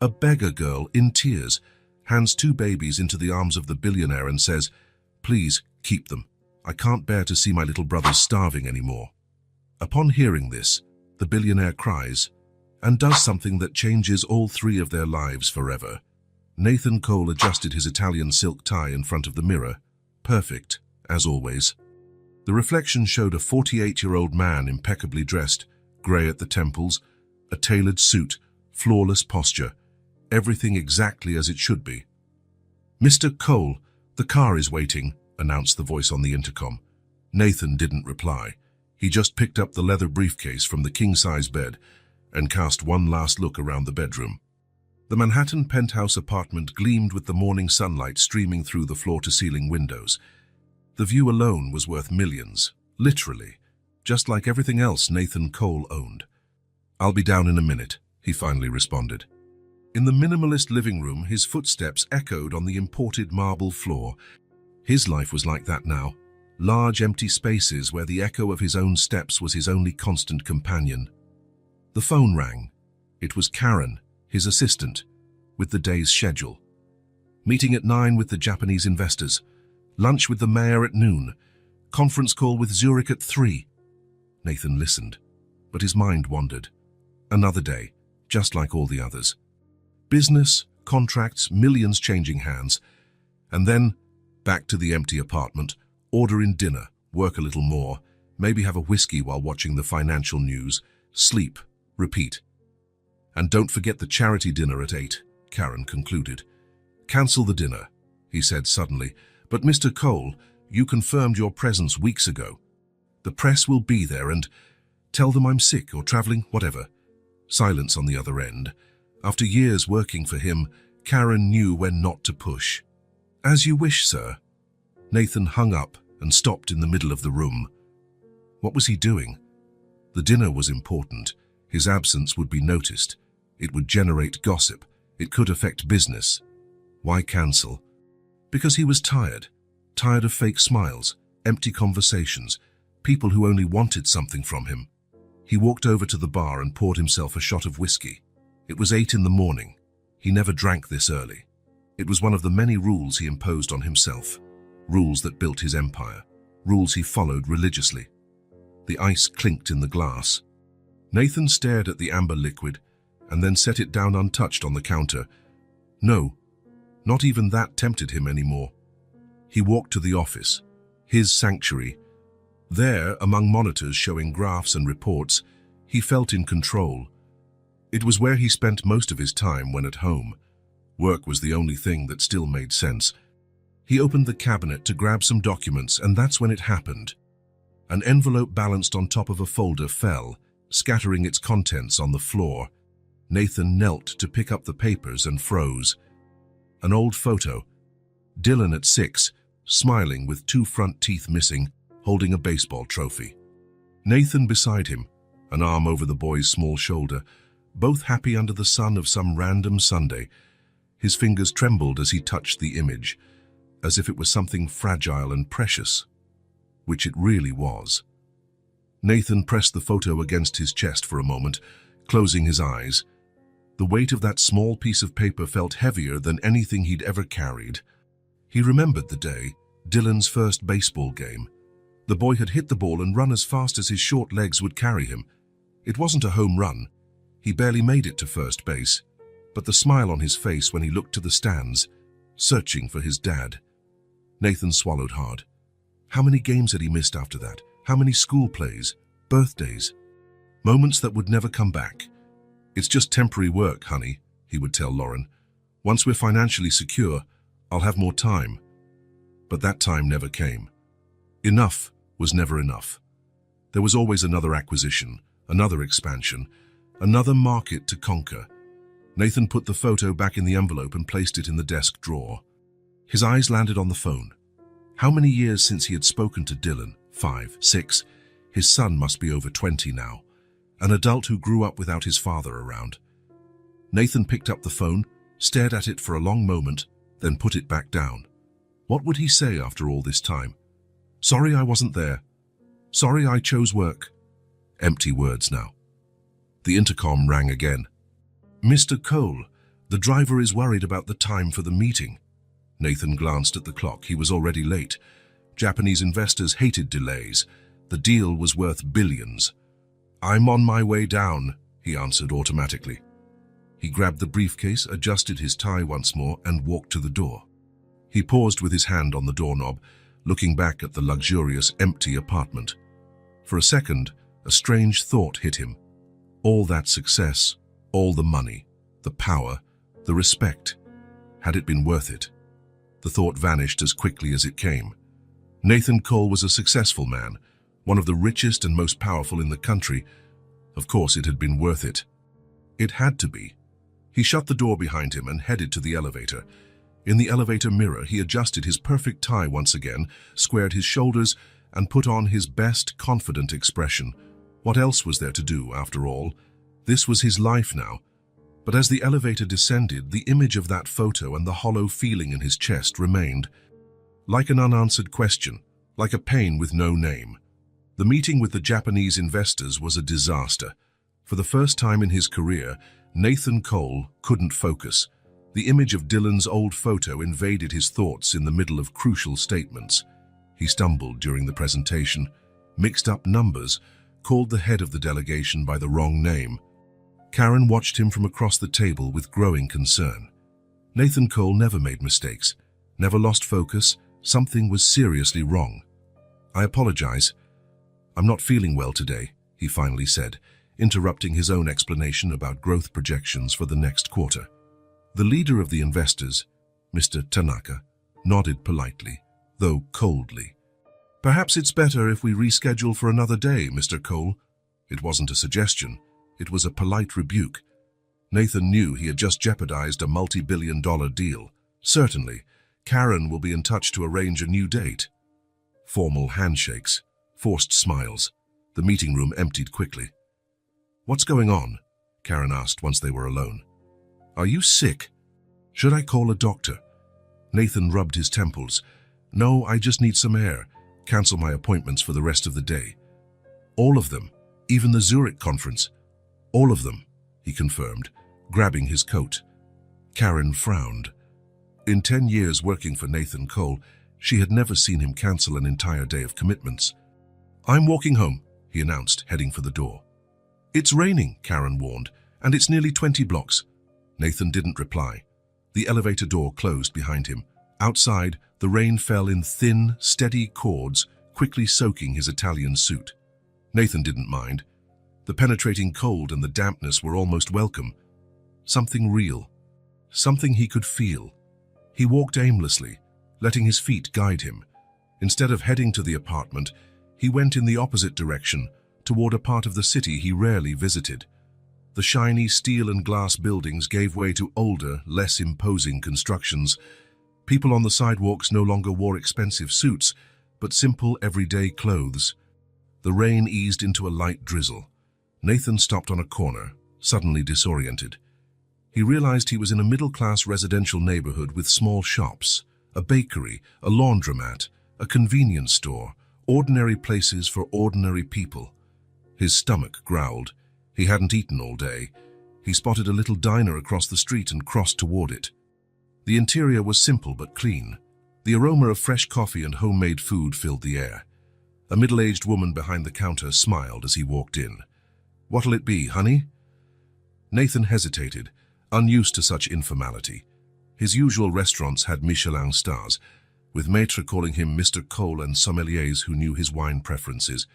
A beggar girl, in tears, hands 2 babies into the arms of the billionaire and says, "Please, keep them. I can't bear to see my little brothers starving anymore." Upon hearing this, the billionaire cries and does something that changes all 3 of their lives forever. Nathan Cole adjusted his Italian silk tie in front of the mirror. Perfect, as always. The reflection showed a 48-year-old man impeccably dressed, grey at the temples, a tailored suit, flawless posture, everything exactly as it should be. "Mr. Cole, the car is waiting," announced the voice on the intercom. Nathan didn't reply. He just picked up the leather briefcase from the king-size bed and cast one last look around the bedroom. The Manhattan penthouse apartment gleamed with the morning sunlight streaming through the floor-to-ceiling windows. The view alone was worth millions, literally, just like everything else Nathan Cole owned. "I'll be down in a minute," he finally responded. In the minimalist living room, his footsteps echoed on the imported marble floor. His life was like that now. Large empty spaces where the echo of his own steps was his only constant companion. The phone rang. It was Karen, his assistant, with the day's schedule. Meeting at 9 with the Japanese investors. Lunch with the mayor at noon. Conference call with Zurich at 3. Nathan listened, but his mind wandered. Another day, just like all the others. Business, contracts, millions changing hands. And then, back to the empty apartment, order in dinner, work a little more, maybe have a whiskey while watching the financial news, sleep, repeat. "And don't forget the charity dinner at 8, Karen concluded. "Cancel the dinner," he said suddenly. "But Mr. Cole, you confirmed your presence weeks ago. The press will be there and tell them I'm sick or traveling, whatever." Silence on the other end. After years working for him, Karen knew when not to push. "As you wish, sir." Nathan hung up and stopped in the middle of the room. What was he doing? The dinner was important. His absence would be noticed. It would generate gossip. It could affect business. Why cancel? Because he was tired. Tired of fake smiles, empty conversations, people who only wanted something from him. He walked over to the bar and poured himself a shot of whiskey. It was 8 in the morning. He never drank this early. It was one of the many rules he imposed on himself. Rules that built his empire. Rules he followed religiously. The ice clinked in the glass. Nathan stared at the amber liquid and then set it down untouched on the counter. No, not even that tempted him anymore. He walked to the office, his sanctuary. There, among monitors showing graphs and reports, he felt in control. It was where he spent most of his time when at home. Work was the only thing that still made sense. He opened the cabinet to grab some documents, and that's when it happened. An envelope balanced on top of a folder fell, scattering its contents on the floor. Nathan knelt to pick up the papers and froze. An old photo. Dylan at 6, smiling with 2 front teeth missing, holding a baseball trophy. Nathan beside him, an arm over the boy's small shoulder, both happy under the sun of some random Sunday. His fingers trembled as he touched the image, as if it was something fragile and precious, which it really was. Nathan pressed the photo against his chest for a moment, closing his eyes. The weight of that small piece of paper felt heavier than anything he'd ever carried. He remembered the day, Dylan's first baseball game. The boy had hit the ball and run as fast as his short legs would carry him. It wasn't a home run. He barely made it to first base, but the smile on his face when he looked to the stands, searching for his dad. Nathan swallowed hard. How many games had he missed after that? How many school plays, birthdays? Moments that would never come back. "It's just temporary work, honey," he would tell Lauren. "Once we're financially secure, I'll have more time." But that time never came. Enough was never enough. There was always another acquisition, another expansion, another market to conquer. Nathan put the photo back in the envelope and placed it in the desk drawer. His eyes landed on the phone. How many years since he had spoken to Dylan? 5, 6. His son must be over 20 now. An adult who grew up without his father around. Nathan picked up the phone, stared at it for a long moment, then put it back down. What would he say after all this time? "Sorry I wasn't there. Sorry I chose work." Empty words now. The intercom rang again. "Mr. Cole, The driver is worried about the time for the meeting. Nathan glanced at the clock. He was already late. Japanese investors hated delays. The deal was worth billions. "I'm on my way down," he answered automatically. He grabbed the briefcase, adjusted his tie once more, and walked to the door. He paused with his hand on the doorknob, looking back at the luxurious, empty apartment. For a second, a strange thought hit him. All that success, all the money, the power, the respect. Had it been worth it? The thought vanished as quickly as it came. Nathan Cole was a successful man, one of the richest and most powerful in the country. Of course it had been worth it. It had to be. He shut the door behind him and headed to the elevator. In the elevator mirror, he adjusted his perfect tie once again, squared his shoulders, and put on his best confident expression. What else was there to do, after all? This was his life now. But as the elevator descended, the image of that photo and the hollow feeling in his chest remained. Like an unanswered question, like a pain with no name. The meeting with the Japanese investors was a disaster. For the first time in his career, Nathan Cole couldn't focus. The image of Dylan's old photo invaded his thoughts in the middle of crucial statements. He stumbled during the presentation, mixed up numbers, called the head of the delegation by the wrong name. Karen watched him from across the table with growing concern. Nathan Cole never made mistakes, never lost focus. Something was seriously wrong. "I apologize. I'm not feeling well today," he finally said, interrupting his own explanation about growth projections for the next quarter. The leader of the investors, Mr. Tanaka, nodded politely, though coldly. "Perhaps it's better if we reschedule for another day, Mr. Cole." It wasn't a suggestion. It was a polite rebuke. Nathan knew he had just jeopardized a multi-billion-dollar deal. Certainly, Karen will be in touch to arrange a new date. Formal handshakes, forced smiles. The meeting room emptied quickly. "What's going on?" Karen asked once they were alone. "Are you sick? Should I call a doctor?" Nathan rubbed his temples. "No, I just need some air. Cancel my appointments for the rest of the day." "All of them, even the Zurich conference." "All of them," he confirmed, grabbing his coat. Karen frowned. In 10 years working for Nathan Cole, she had never seen him cancel an entire day of commitments. "I'm walking home," he announced, heading for the door. "It's raining," Karen warned, "and it's nearly 20 blocks. Nathan didn't reply. The elevator door closed behind him. Outside, the rain fell in thin, steady chords, quickly soaking his Italian suit. Nathan didn't mind. The penetrating cold and the dampness were almost welcome. Something real. Something he could feel. He walked aimlessly, letting his feet guide him. Instead of heading to the apartment, he went in the opposite direction, toward a part of the city he rarely visited. The shiny steel and glass buildings gave way to older, less imposing constructions. People on the sidewalks no longer wore expensive suits, but simple, everyday clothes. The rain eased into a light drizzle. Nathan stopped on a corner, suddenly disoriented. He realized he was in a middle-class residential neighborhood with small shops, a bakery, a laundromat, a convenience store, ordinary places for ordinary people. His stomach growled. He hadn't eaten all day. He spotted a little diner across the street and crossed toward it. The interior was simple but clean. The aroma of fresh coffee and homemade food filled the air. A middle-aged woman behind the counter smiled as he walked in. "What'll it be, honey?" Nathan hesitated, unused to such informality. His usual restaurants had Michelin stars, with maître calling him Mr. Cole and sommeliers who knew his wine preferences.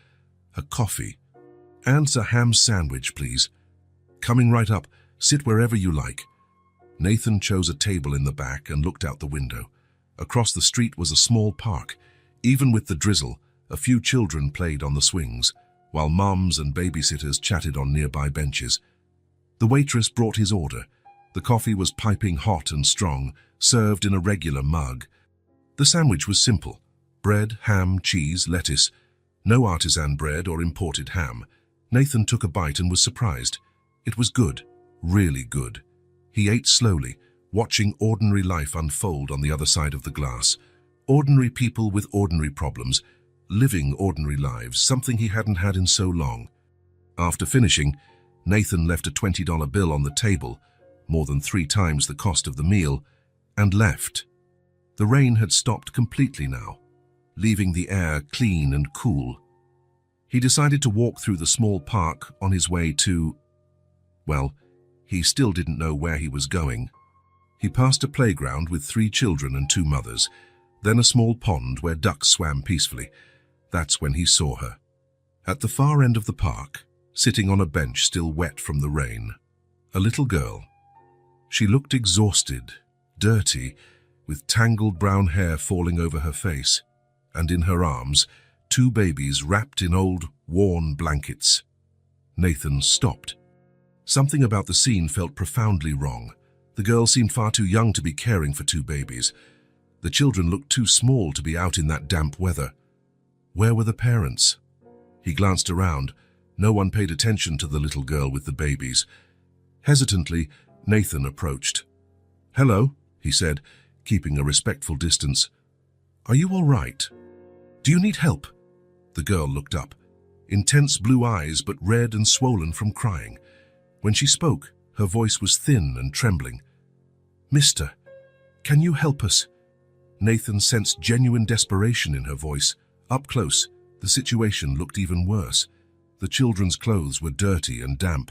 "A coffee. And a ham sandwich, please." "Coming right up. Sit wherever you like." Nathan chose a table in the back and looked out the window. Across the street was a small park. Even with the drizzle, a few children played on the swings, while moms and babysitters chatted on nearby benches. The waitress brought his order. The coffee was piping hot and strong, served in a regular mug. The sandwich was simple: bread, ham, cheese, lettuce. No artisan bread or imported ham. Nathan took a bite and was surprised. It was good, really good. He ate slowly, watching ordinary life unfold on the other side of the glass. Ordinary people with ordinary problems, living ordinary lives, something he hadn't had in so long. After finishing, Nathan left a $20 bill on the table, more than 3 times the cost of the meal, and left. The rain had stopped completely now, leaving the air clean and cool. He decided to walk through the small park on his way to... well, he still didn't know where he was going. He passed a playground with 3 children and 2 mothers, then a small pond where ducks swam peacefully. That's when he saw her. At the far end of the park, sitting on a bench still wet from the rain, a little girl. She looked exhausted, dirty, with tangled brown hair falling over her face, and in her arms, 2 babies wrapped in old, worn blankets. Nathan stopped. Something about the scene felt profoundly wrong. The girl seemed far too young to be caring for 2 babies. The children looked too small to be out in that damp weather. Where were the parents? He glanced around. No one paid attention to the little girl with the babies. Hesitantly, Nathan approached. "Hello," he said, keeping a respectful distance. "Are you all right? Do you need help?" The girl looked up. Intense blue eyes, but red and swollen from crying. When she spoke, her voice was thin and trembling. "Mister, can you help us?" Nathan sensed genuine desperation in her voice. Up close, the situation looked even worse. The children's clothes were dirty and damp.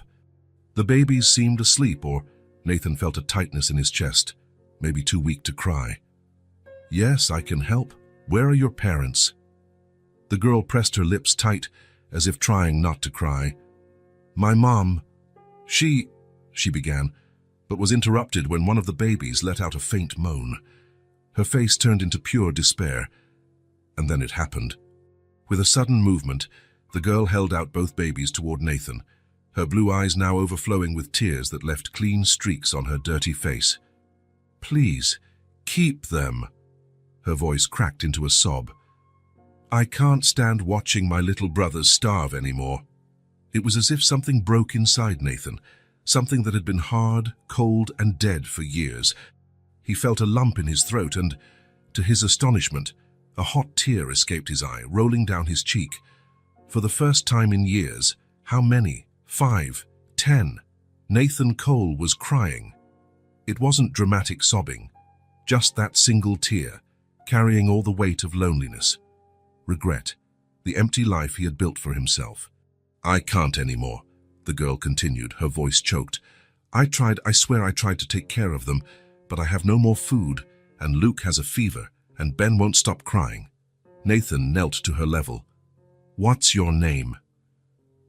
The babies seemed asleep, or Nathan felt a tightness in his chest, maybe too weak to cry. "Yes, I can help. Where are your parents?" The girl pressed her lips tight, as if trying not to cry. "My mom, she began, but was interrupted when one of the babies let out a faint moan. Her face turned into pure despair, and then it happened. With a sudden movement, the girl held out both babies toward Nathan, her blue eyes now overflowing with tears that left clean streaks on her dirty face. "Please, keep them." Her voice cracked into a sob. "I can't stand watching my little brothers starve anymore." It was as if something broke inside Nathan, something that had been hard, cold, and dead for years. He felt a lump in his throat and, to his astonishment, a hot tear escaped his eye, rolling down his cheek. For the first time in years, how many? 5, 10. Nathan Cole was crying. It wasn't dramatic sobbing, just that single tear, carrying all the weight of loneliness. Regret, the empty life he had built for himself. "I can't anymore," the girl continued, her voice choked. I swear I tried to take care of them, but I have no more food, and Luke has a fever, and Ben won't stop crying." Nathan knelt to her level. "What's your name?"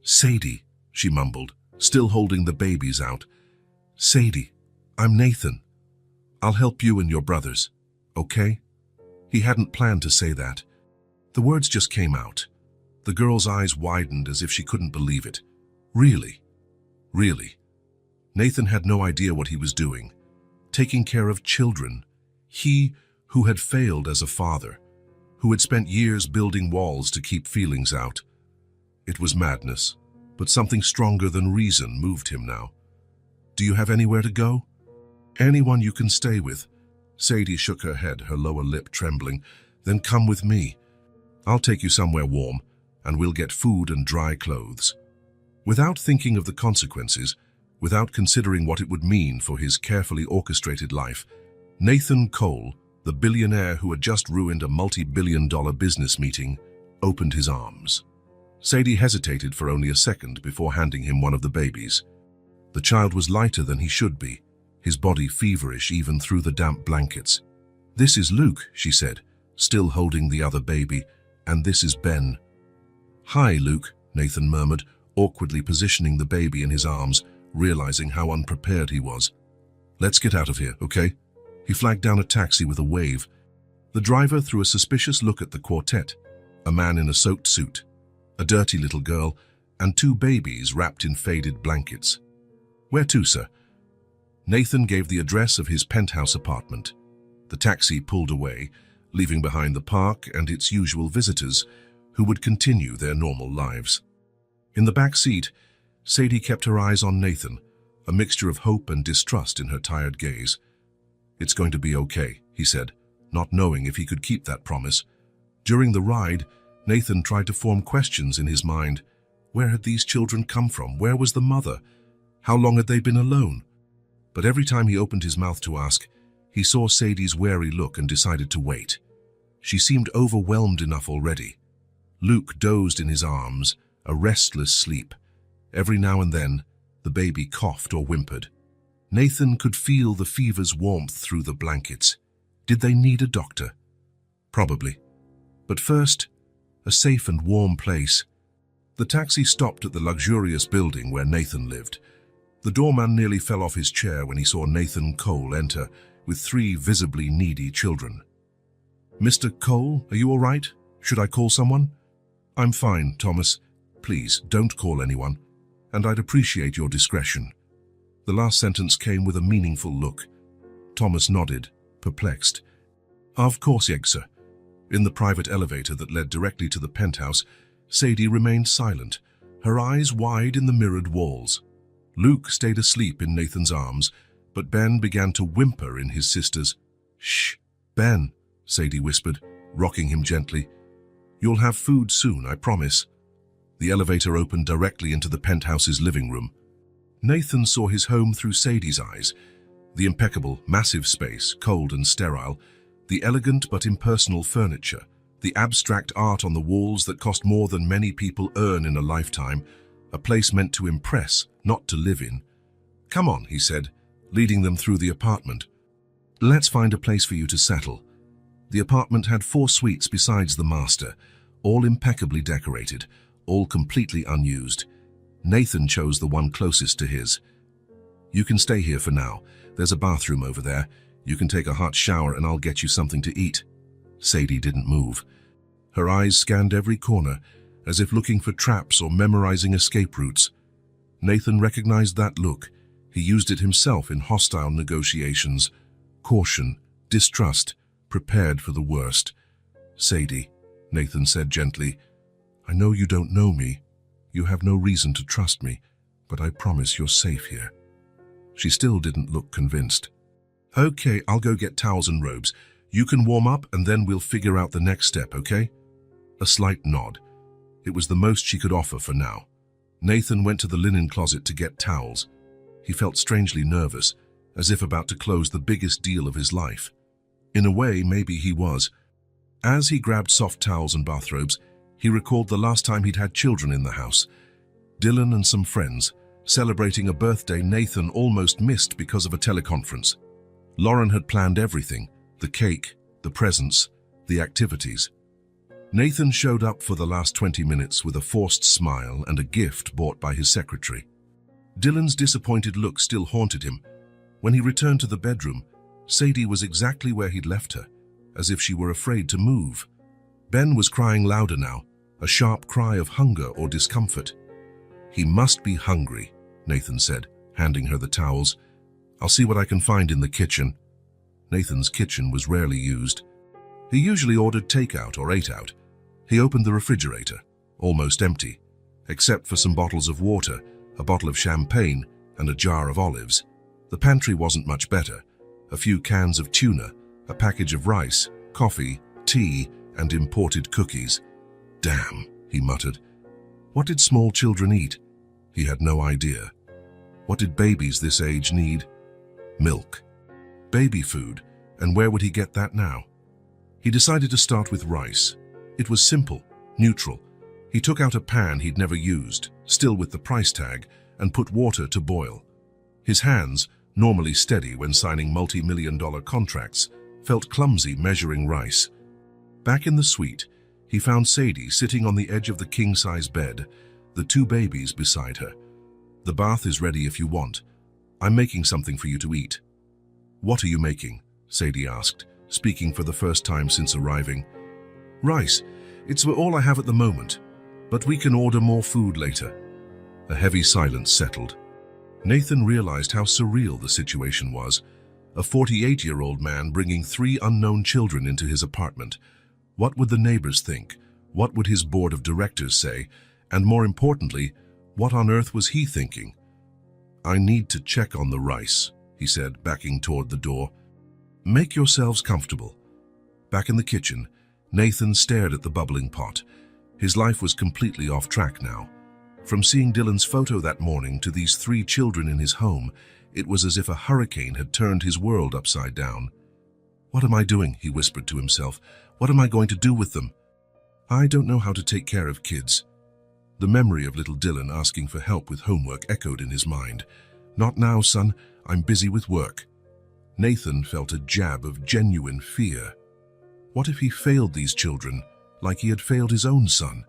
"Sadie," she mumbled, still holding the babies out. "Sadie, I'm Nathan. I'll help you and your brothers, okay?" He hadn't planned to say that. The words just came out. The girl's eyes widened as if she couldn't believe it. Really? Really? Nathan had no idea what he was doing. Taking care of children. He, who had failed as a father, who had spent years building walls to keep feelings out. It was madness, but something stronger than reason moved him now. "Do you have anywhere to go?" "Anyone you can stay with." Sadie shook her head, her lower lip trembling. "Then come with me. I'll take you somewhere warm, and we'll get food and dry clothes." Without thinking of the consequences, without considering what it would mean for his carefully orchestrated life, Nathan Cole, the billionaire who had just ruined a multi-billion-dollar business meeting, opened his arms. Sadie hesitated for only a second before handing him one of the babies. The child was lighter than he should be, his body feverish even through the damp blankets. "This is Luke," she said, still holding the other baby, "and this is Ben." "Hi, Luke," Nathan murmured, awkwardly positioning the baby in his arms, realizing how unprepared he was. "Let's get out of here, okay?" He flagged down a taxi with a wave. The driver threw a suspicious look at the quartet, a man in a soaked suit, a dirty little girl, and 2 babies wrapped in faded blankets. "Where to, sir?" Nathan gave the address of his penthouse apartment. The taxi pulled away, leaving behind the park and its usual visitors, who would continue their normal lives. In the back seat, Sadie kept her eyes on Nathan, a mixture of hope and distrust in her tired gaze. "It's going to be okay," he said, not knowing if he could keep that promise. During the ride, Nathan tried to form questions in his mind. Where had these children come from? Where was the mother? How long had they been alone? But every time he opened his mouth to ask, he saw Sadie's wary look and decided to wait. She seemed overwhelmed enough already. Luke dozed in his arms, a restless sleep. Every now and then, the baby coughed or whimpered. Nathan could feel the fever's warmth through the blankets. Did they need a doctor? Probably. But first, a safe and warm place. The taxi stopped at the luxurious building where Nathan lived. The doorman nearly fell off his chair when he saw Nathan Cole enter with 3 visibly needy children. "Mr. Cole, are you all right? Should I call someone?" "I'm fine, Thomas. Please, don't call anyone. And I'd appreciate your discretion." The last sentence came with a meaningful look. Thomas nodded, perplexed. "Of course, sir." In the private elevator that led directly to the penthouse, Sadie remained silent, her eyes wide in the mirrored walls. Luke stayed asleep in Nathan's arms, but Ben began to whimper in his sister's. "Shh, Ben," Sadie whispered, rocking him gently. "You'll have food soon, I promise." The elevator opened directly into the penthouse's living room. Nathan saw his home through Sadie's eyes. The impeccable, massive space, cold and sterile, the elegant but impersonal furniture, the abstract art on the walls that cost more than many people earn in a lifetime, a place meant to impress, not to live in. "Come on," he said, leading them through the apartment. "Let's find a place for you to settle." The apartment had 4 suites besides the master, all impeccably decorated, all completely unused. Nathan chose the one closest to his. "You can stay here for now. There's a bathroom over there. You can take a hot shower and I'll get you something to eat." Sadie didn't move. Her eyes scanned every corner, as if looking for traps or memorizing escape routes. Nathan recognized that look. He used it himself in hostile negotiations. Caution, distrust, prepared for the worst. "Sadie," Nathan said gently, "I know you don't know me. You have no reason to trust me, but I promise you're safe here." She still didn't look convinced. "Okay, I'll go get towels and robes. You can warm up and then we'll figure out the next step, okay?" A slight nod. It was the most she could offer for now. Nathan went to the linen closet to get towels. He felt strangely nervous, as if about to close the biggest deal of his life. In a way, maybe he was. As he grabbed soft towels and bathrobes, he recalled the last time he'd had children in the house. Dylan and some friends, celebrating a birthday Nathan almost missed because of a teleconference. Lauren had planned everything, the cake, the presents, the activities. Nathan showed up for the last 20 minutes with a forced smile and a gift bought by his secretary. Dylan's disappointed look still haunted him. When he returned to the bedroom, Sadie was exactly where he'd left her, as if she were afraid to move. Ben was crying louder now, a sharp cry of hunger or discomfort. "He must be hungry," Nathan said, handing her the towels. "I'll see what I can find in the kitchen." Nathan's kitchen was rarely used. He usually ordered takeout or ate out. He opened the refrigerator, almost empty, except for some bottles of water, a bottle of champagne, and a jar of olives. The pantry wasn't much better. A few cans of tuna, a package of rice, coffee, tea, and imported cookies. "Damn," he muttered. What did small children eat? He had no idea. What did babies this age need? Milk. Baby food, and where would he get that now? He decided to start with rice. It was simple, neutral. He took out a pan he'd never used, still with the price tag, and put water to boil. His hands, normally steady when signing multi-million-dollar contracts, felt clumsy measuring rice. Back in the suite, he found Sadie sitting on the edge of the king-size bed, the 2 babies beside her. "The bath is ready if you want. I'm making something for you to eat." "What are you making?" Sadie asked, speaking for the first time since arriving. "Rice. It's all I have at the moment, but we can order more food later." A heavy silence settled. Nathan realized how surreal the situation was. A 48-year-old man bringing 3 unknown children into his apartment. What would the neighbors think? What would his board of directors say? And more importantly, what on earth was he thinking? "I need to check on the rice," he said, backing toward the door. "Make yourselves comfortable." Back in the kitchen, Nathan stared at the bubbling pot. His life was completely off track now. From seeing Dylan's photo that morning to these 3 children in his home, It was as if a hurricane had turned his world upside down. "What am I doing?" he whispered to himself. "What am I going to do with them? I don't know how to take care of kids." The memory of little Dylan asking for help with homework echoed in his mind. "Not now, son. I'm busy with work." Nathan felt a jab of genuine fear. What if he failed these children, like he had failed his own son?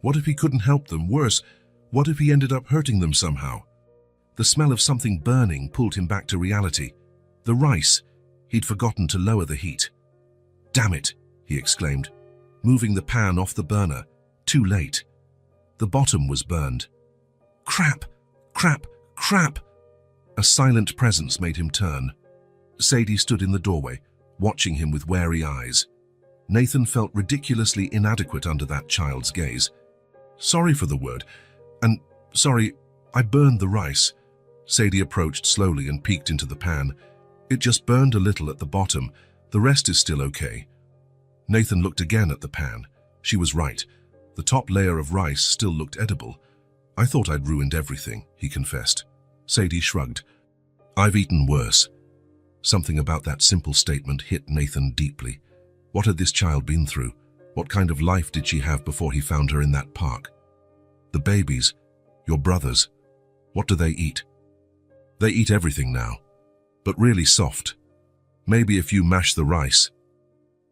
What if he couldn't help them? Worse, what if he ended up hurting them somehow? The smell of something burning pulled him back to reality. The rice. He'd forgotten to lower the heat. "Damn it," he exclaimed, moving the pan off the burner. Too late. The bottom was burned. Crap! Crap! Crap! A silent presence made him turn. Sadie stood in the doorway, watching him with wary eyes. Nathan felt ridiculously inadequate under that child's gaze. "Sorry for the word. And sorry, I burned the rice." Sadie approached slowly and peeked into the pan. "It just burned a little at the bottom. The rest is still okay." Nathan looked again at the pan. She was right. The top layer of rice still looked edible. "I thought I'd ruined everything," he confessed. Sadie shrugged. "I've eaten worse." Something about that simple statement hit Nathan deeply. What had this child been through? What kind of life did she have before he found her in that park? "The babies, your brothers, what do they eat?" "They eat everything now, but really soft. Maybe if you mash the rice."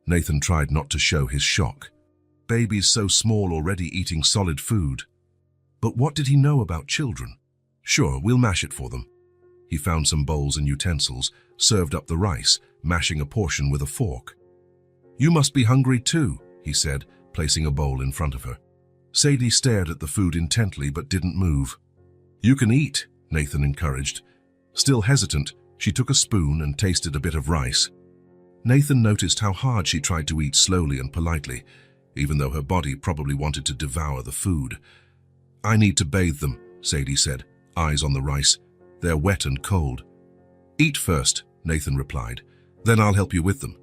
Nathan tried not to show his shock. Babies so small already eating solid food. But what did he know about children? "Sure, we'll mash it for them." He found some bowls and utensils, served up the rice, mashing a portion with a fork. "You must be hungry too," he said, placing a bowl in front of her. Sadie stared at the food intently but didn't move. "You can eat," Nathan encouraged. Still hesitant, she took a spoon and tasted a bit of rice. Nathan noticed how hard she tried to eat slowly and politely, even though her body probably wanted to devour the food. "I need to bathe them," Sadie said, eyes on the rice. "They're wet and cold." "Eat first," Nathan replied. "Then I'll help you with them."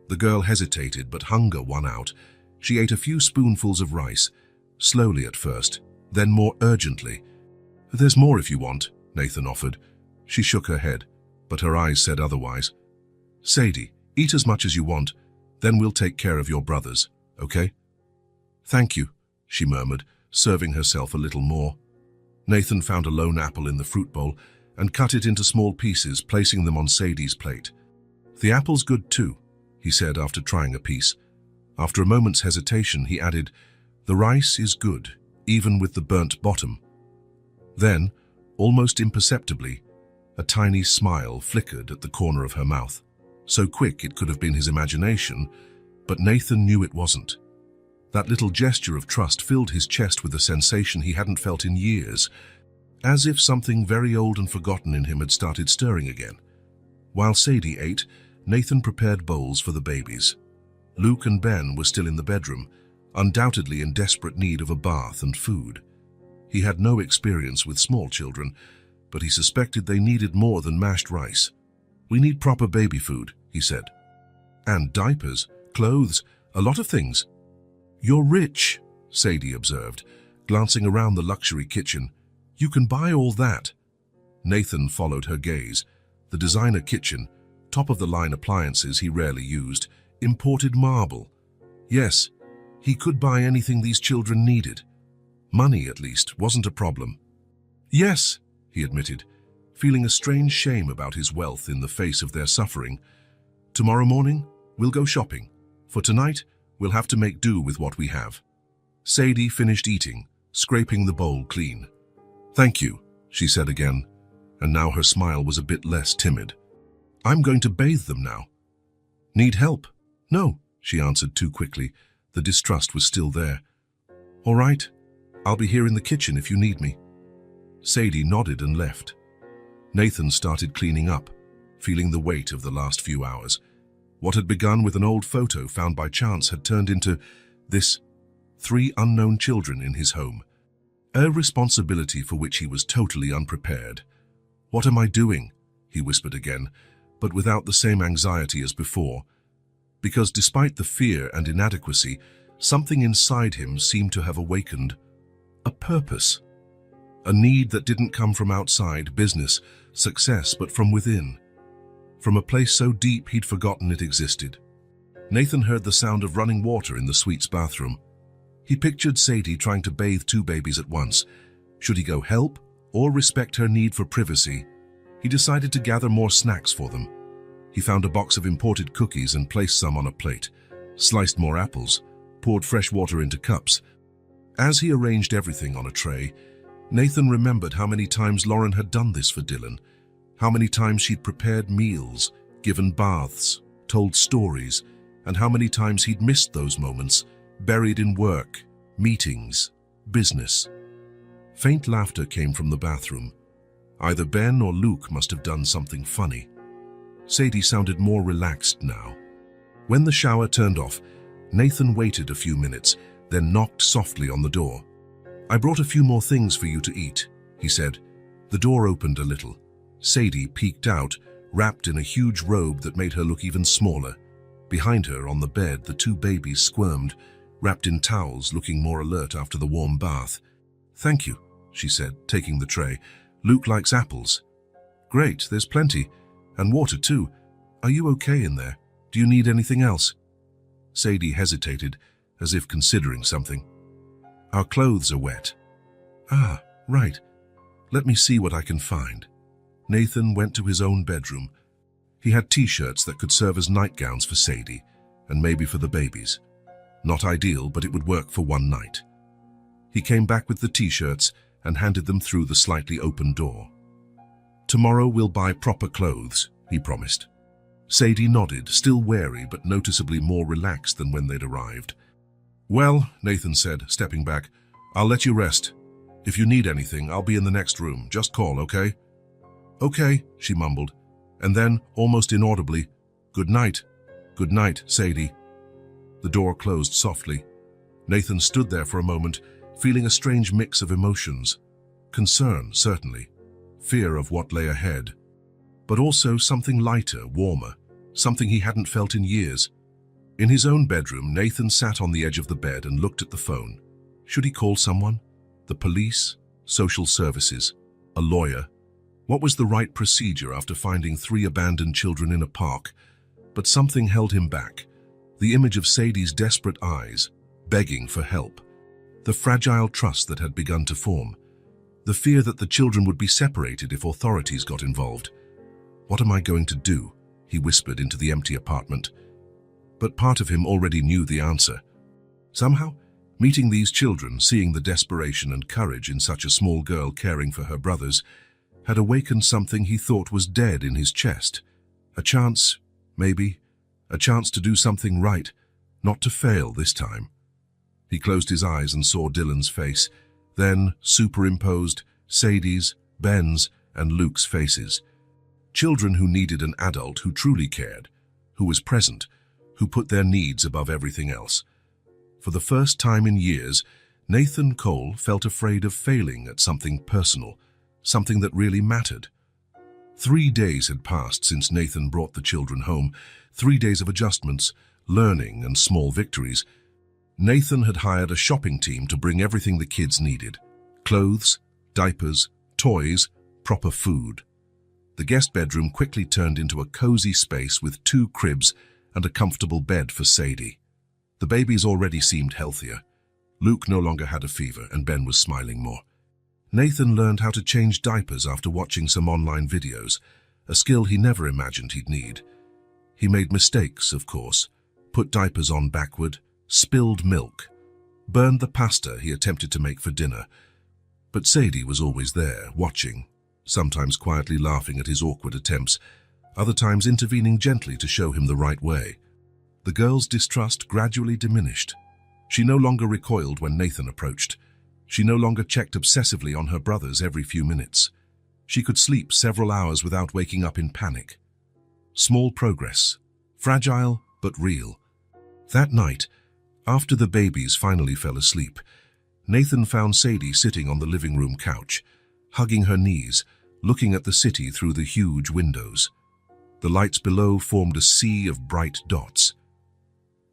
The girl hesitated, but hunger won out. She ate a few spoonfuls of rice, slowly at first, then more urgently. "There's more if you want," Nathan offered. She shook her head, but her eyes said otherwise. "Sadie, eat as much as you want, then we'll take care of your brothers, okay?" "Thank you," she murmured, serving herself a little more. Nathan found a lone apple in the fruit bowl and cut it into small pieces, placing them on Sadie's plate. "The apple's good too," he said after trying a piece. After a moment's hesitation, he added, "The rice is good, even with the burnt bottom." Then, almost imperceptibly, a tiny smile flickered at the corner of her mouth. So quick it could have been his imagination, but Nathan knew it wasn't. That little gesture of trust filled his chest with a sensation he hadn't felt in years, as if something very old and forgotten in him had started stirring again. While Sadie ate, Nathan prepared bowls for the babies. Luke and Ben were still in the bedroom, undoubtedly in desperate need of a bath and food. He had no experience with small children, but he suspected they needed more than mashed rice. "We need proper baby food," he said. "And diapers, clothes, a lot of things." "You're rich," Sadie observed, glancing around the luxury kitchen. "You can buy all that." Nathan followed her gaze. The designer kitchen, top-of-the-line appliances he rarely used, imported marble. Yes, he could buy anything these children needed. Money, at least, wasn't a problem. "Yes," he admitted, feeling a strange shame about his wealth in the face of their suffering. "Tomorrow morning, we'll go shopping. For tonight, we'll have to make do with what we have." Sadie finished eating, scraping the bowl clean. "Thank you," she said again, and now her smile was a bit less timid. "I'm going to bathe them now." "Need help?" "No," she answered too quickly. The distrust was still there. "All right, I'll be here in the kitchen if you need me." Sadie nodded and left. Nathan started cleaning up, feeling the weight of the last few hours. What had begun with an old photo found by chance had turned into this: 3 unknown children in his home. A responsibility for which he was totally unprepared. "What am I doing?" he whispered again, but without the same anxiety as before. Because despite the fear and inadequacy, something inside him seemed to have awakened. A purpose. A need that didn't come from outside, business, success, but from within. From a place so deep he'd forgotten it existed. Nathan heard the sound of running water in the suite's bathroom. He pictured Sadie trying to bathe two babies at once. Should he go help or respect her need for privacy? He decided to gather more snacks for them. He found a box of imported cookies and placed some on a plate, sliced more apples, poured fresh water into cups. As he arranged everything on a tray, Nathan remembered how many times Lauren had done this for Dylan, how many times she'd prepared meals, given baths, told stories, and how many times he'd missed those moments, buried in work, meetings, business. Faint laughter came from the bathroom. Either Ben or Luke must have done something funny. Sadie sounded more relaxed now. When the shower turned off, Nathan waited a few minutes, then knocked softly on the door. "I brought a few more things for you to eat," he said. The door opened a little. Sadie peeked out, wrapped in a huge robe that made her look even smaller. Behind her, on the bed, the two babies squirmed, wrapped in towels, looking more alert after the warm bath. "Thank you," she said, taking the tray. "Luke likes apples." "Great, there's plenty. And water, too. Are you okay in there? Do you need anything else?" Sadie hesitated, as if considering something. "Our clothes are wet." "Ah, right. Let me see what I can find." Nathan went to his own bedroom. He had t-shirts that could serve as nightgowns for Sadie, and maybe for the babies. Not ideal, but it would work for one night. He came back with the t-shirts and handed them through the slightly open door. "Tomorrow we'll buy proper clothes," he promised. Sadie nodded, still wary but noticeably more relaxed than when they'd arrived. "Well," Nathan said, stepping back, "I'll let you rest. If you need anything, I'll be in the next room. Just call, okay?" "Okay," she mumbled, and then, almost inaudibly, "Good night. Good night, Sadie." The door closed softly. Nathan stood there for a moment, feeling a strange mix of emotions. Concern, certainly. Fear of what lay ahead. But also something lighter, warmer, something he hadn't felt in years. In his own bedroom, Nathan sat on the edge of the bed and looked at the phone. Should he call someone? The police? Social services? A lawyer? What was the right procedure after finding 3 abandoned children in a park? But something held him back. The image of Sadie's desperate eyes, begging for help. The fragile trust that had begun to form. The fear that the children would be separated if authorities got involved. "What am I going to do?" he whispered into the empty apartment. But part of him already knew the answer. Somehow, meeting these children, seeing the desperation and courage in such a small girl caring for her brothers, had awakened something he thought was dead in his chest. A chance, maybe, a chance to do something right, not to fail this time. He closed his eyes and saw Dylan's face, then superimposed Sadie's, Ben's, and Luke's faces. Children who needed an adult who truly cared, who was present, who put their needs above everything else. For the first time in years, Nathan Cole felt afraid of failing at something personal, something that really mattered. 3 days had passed since Nathan brought the children home, 3 days of adjustments, learning, and small victories. Nathan had hired a shopping team to bring everything the kids needed. Clothes, diapers, toys, proper food. The guest bedroom quickly turned into a cozy space with 2 cribs and a comfortable bed for Sadie. The babies already seemed healthier. Luke no longer had a fever, and Ben was smiling more. Nathan learned how to change diapers after watching some online videos, a skill he never imagined he'd need. He made mistakes, of course, put diapers on backward, spilled milk, burned the pasta he attempted to make for dinner. But Sadie was always there, watching, sometimes quietly laughing at his awkward attempts, other times intervening gently to show him the right way. The girl's distrust gradually diminished. She no longer recoiled when Nathan approached. She no longer checked obsessively on her brothers every few minutes. She could sleep several hours without waking up in panic. Small progress, fragile but real. That night, after the babies finally fell asleep, Nathan found Sadie sitting on the living room couch, hugging her knees, looking at the city through the huge windows. The lights below formed a sea of bright dots.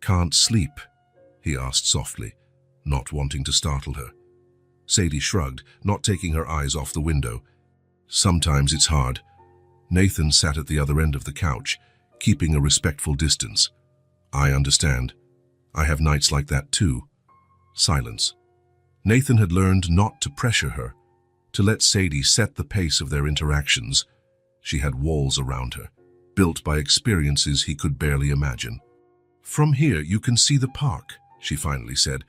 "Can't sleep?" he asked softly, not wanting to startle her. Sadie shrugged, not taking her eyes off the window. Sometimes it's hard. Nathan sat at the other end of the couch, keeping a respectful distance. I understand. I have nights like that too. Silence. Nathan had learned not to pressure her, to let Sadie set the pace of their interactions. She had walls around her, built by experiences he could barely imagine. From here you can see the park, she finally said,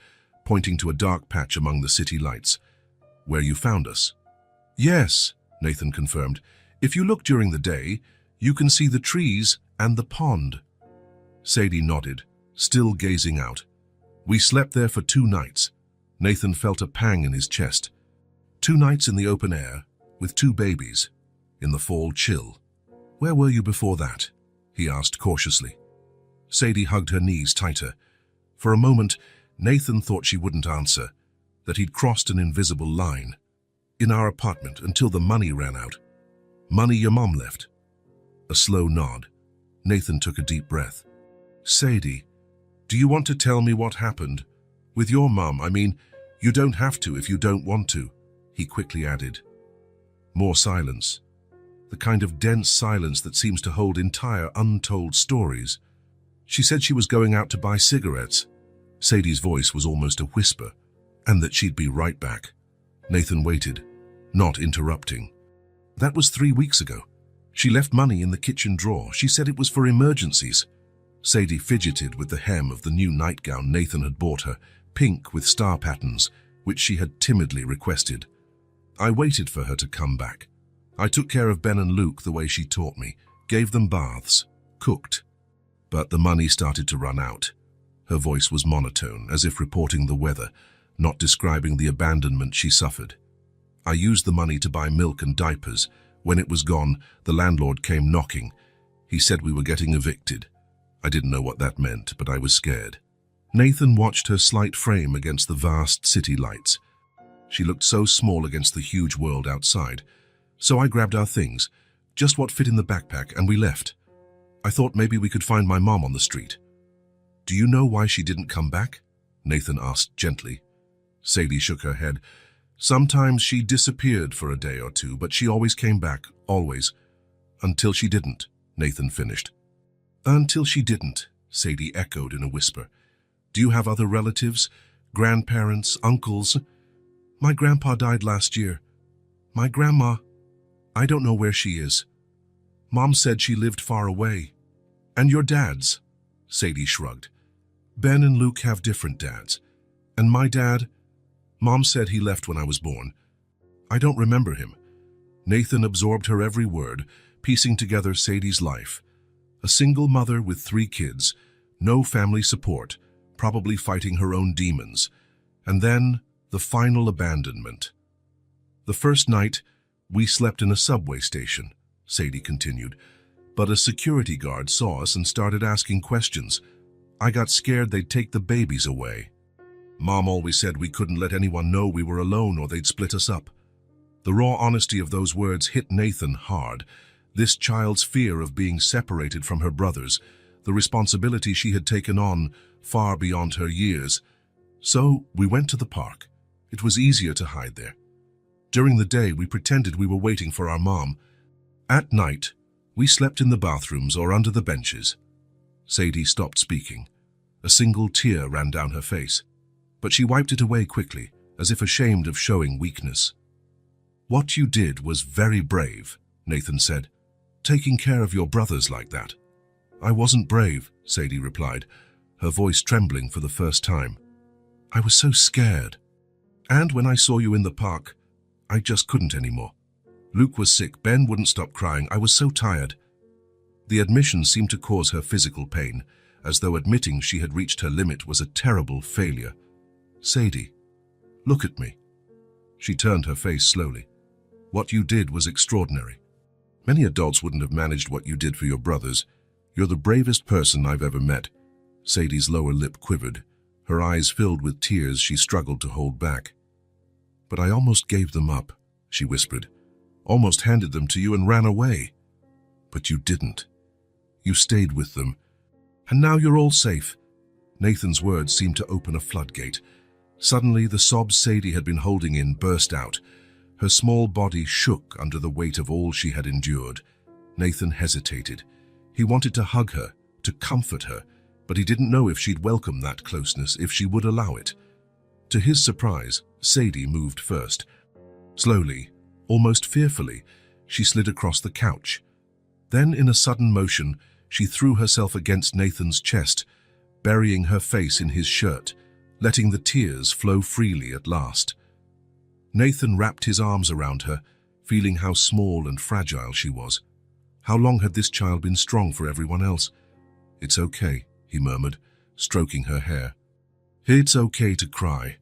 pointing to a dark patch among the city lights. Where you found us. Yes, Nathan confirmed. If you look during the day, you can see the trees and the pond. Sadie nodded, still gazing out. We slept there for 2 nights. Nathan felt a pang in his chest. 2 nights in the open air, with 2 babies, in the fall chill. Where were you before that? He asked cautiously. Sadie hugged her knees tighter. For a moment, Nathan thought she wouldn't answer, that he'd crossed an invisible line. In our apartment until the money ran out. Money your mom left. A slow nod. Nathan took a deep breath. Sadie, do you want to tell me what happened? With your mom, I mean, you don't have to if you don't want to, he quickly added. More silence. The kind of dense silence that seems to hold entire untold stories. She said she was going out to buy cigarettes. Sadie's voice was almost a whisper, and that she'd be right back. Nathan waited, not interrupting. That was 3 weeks ago. She left money in the kitchen drawer. She said it was for emergencies. Sadie fidgeted with the hem of the new nightgown Nathan had bought her, pink with star patterns, which she had timidly requested. I waited for her to come back. I took care of Ben and Luke the way she taught me, gave them baths, cooked. But the money started to run out. Her voice was monotone, as if reporting the weather, not describing the abandonment she suffered. I used the money to buy milk and diapers. When it was gone, the landlord came knocking. He said we were getting evicted. I didn't know what that meant, but I was scared. Nathan watched her slight frame against the vast city lights. She looked so small against the huge world outside. So I grabbed our things, just what fit in the backpack, and we left. I thought maybe we could find my mom on the street. Do you know why she didn't come back? Nathan asked gently. Sadie shook her head. Sometimes she disappeared for a day or 2, but she always came back, always. Until she didn't, Nathan finished. Until she didn't, Sadie echoed in a whisper. Do you have other relatives? Grandparents, uncles? My grandpa died last year. My grandma, I don't know where she is. Mom said she lived far away. And your dads? Sadie shrugged. Ben and Luke have different dads. And my dad? Mom said he left when I was born. I don't remember him. Nathan absorbed her every word, piecing together Sadie's life. A single mother with 3 kids, no family support, probably fighting her own demons. And then, the final abandonment. The first night, we slept in a subway station, Sadie continued, but a security guard saw us and started asking questions. I got scared they'd take the babies away. Mom always said we couldn't let anyone know we were alone or they'd split us up. The raw honesty of those words hit Nathan hard. This child's fear of being separated from her brothers, the responsibility she had taken on far beyond her years. So we went to the park. It was easier to hide there. During the day, we pretended we were waiting for our mom. At night, we slept in the bathrooms or under the benches. Sadie stopped speaking. A single tear ran down her face, but she wiped it away quickly, as if ashamed of showing weakness. What you did was very brave, Nathan said, taking care of your brothers like that. I wasn't brave, Sadie replied, her voice trembling for the first time. I was so scared. And when I saw you in the park, I just couldn't anymore. Luke was sick, Ben wouldn't stop crying, I was so tired. The admission seemed to cause her physical pain, as though admitting she had reached her limit was a terrible failure. Sadie, look at me. She turned her face slowly. What you did was extraordinary. Many adults wouldn't have managed what you did for your brothers. You're the bravest person I've ever met. Sadie's lower lip quivered. Her eyes filled with tears she struggled to hold back. But I almost gave them up, she whispered. Almost handed them to you and ran away. But you didn't. You stayed with them. And now you're all safe. Nathan's words seemed to open a floodgate. Suddenly, the sobs Sadie had been holding in burst out. Her small body shook under the weight of all she had endured. Nathan hesitated. He wanted to hug her, to comfort her, but he didn't know if she'd welcome that closeness, if she would allow it. To his surprise, Sadie moved first. Slowly, almost fearfully, she slid across the couch. Then, in a sudden motion, she threw herself against Nathan's chest, burying her face in his shirt, letting the tears flow freely at last. Nathan wrapped his arms around her, feeling how small and fragile she was. How long had this child been strong for everyone else? "It's okay," he murmured, stroking her hair. "It's okay to cry."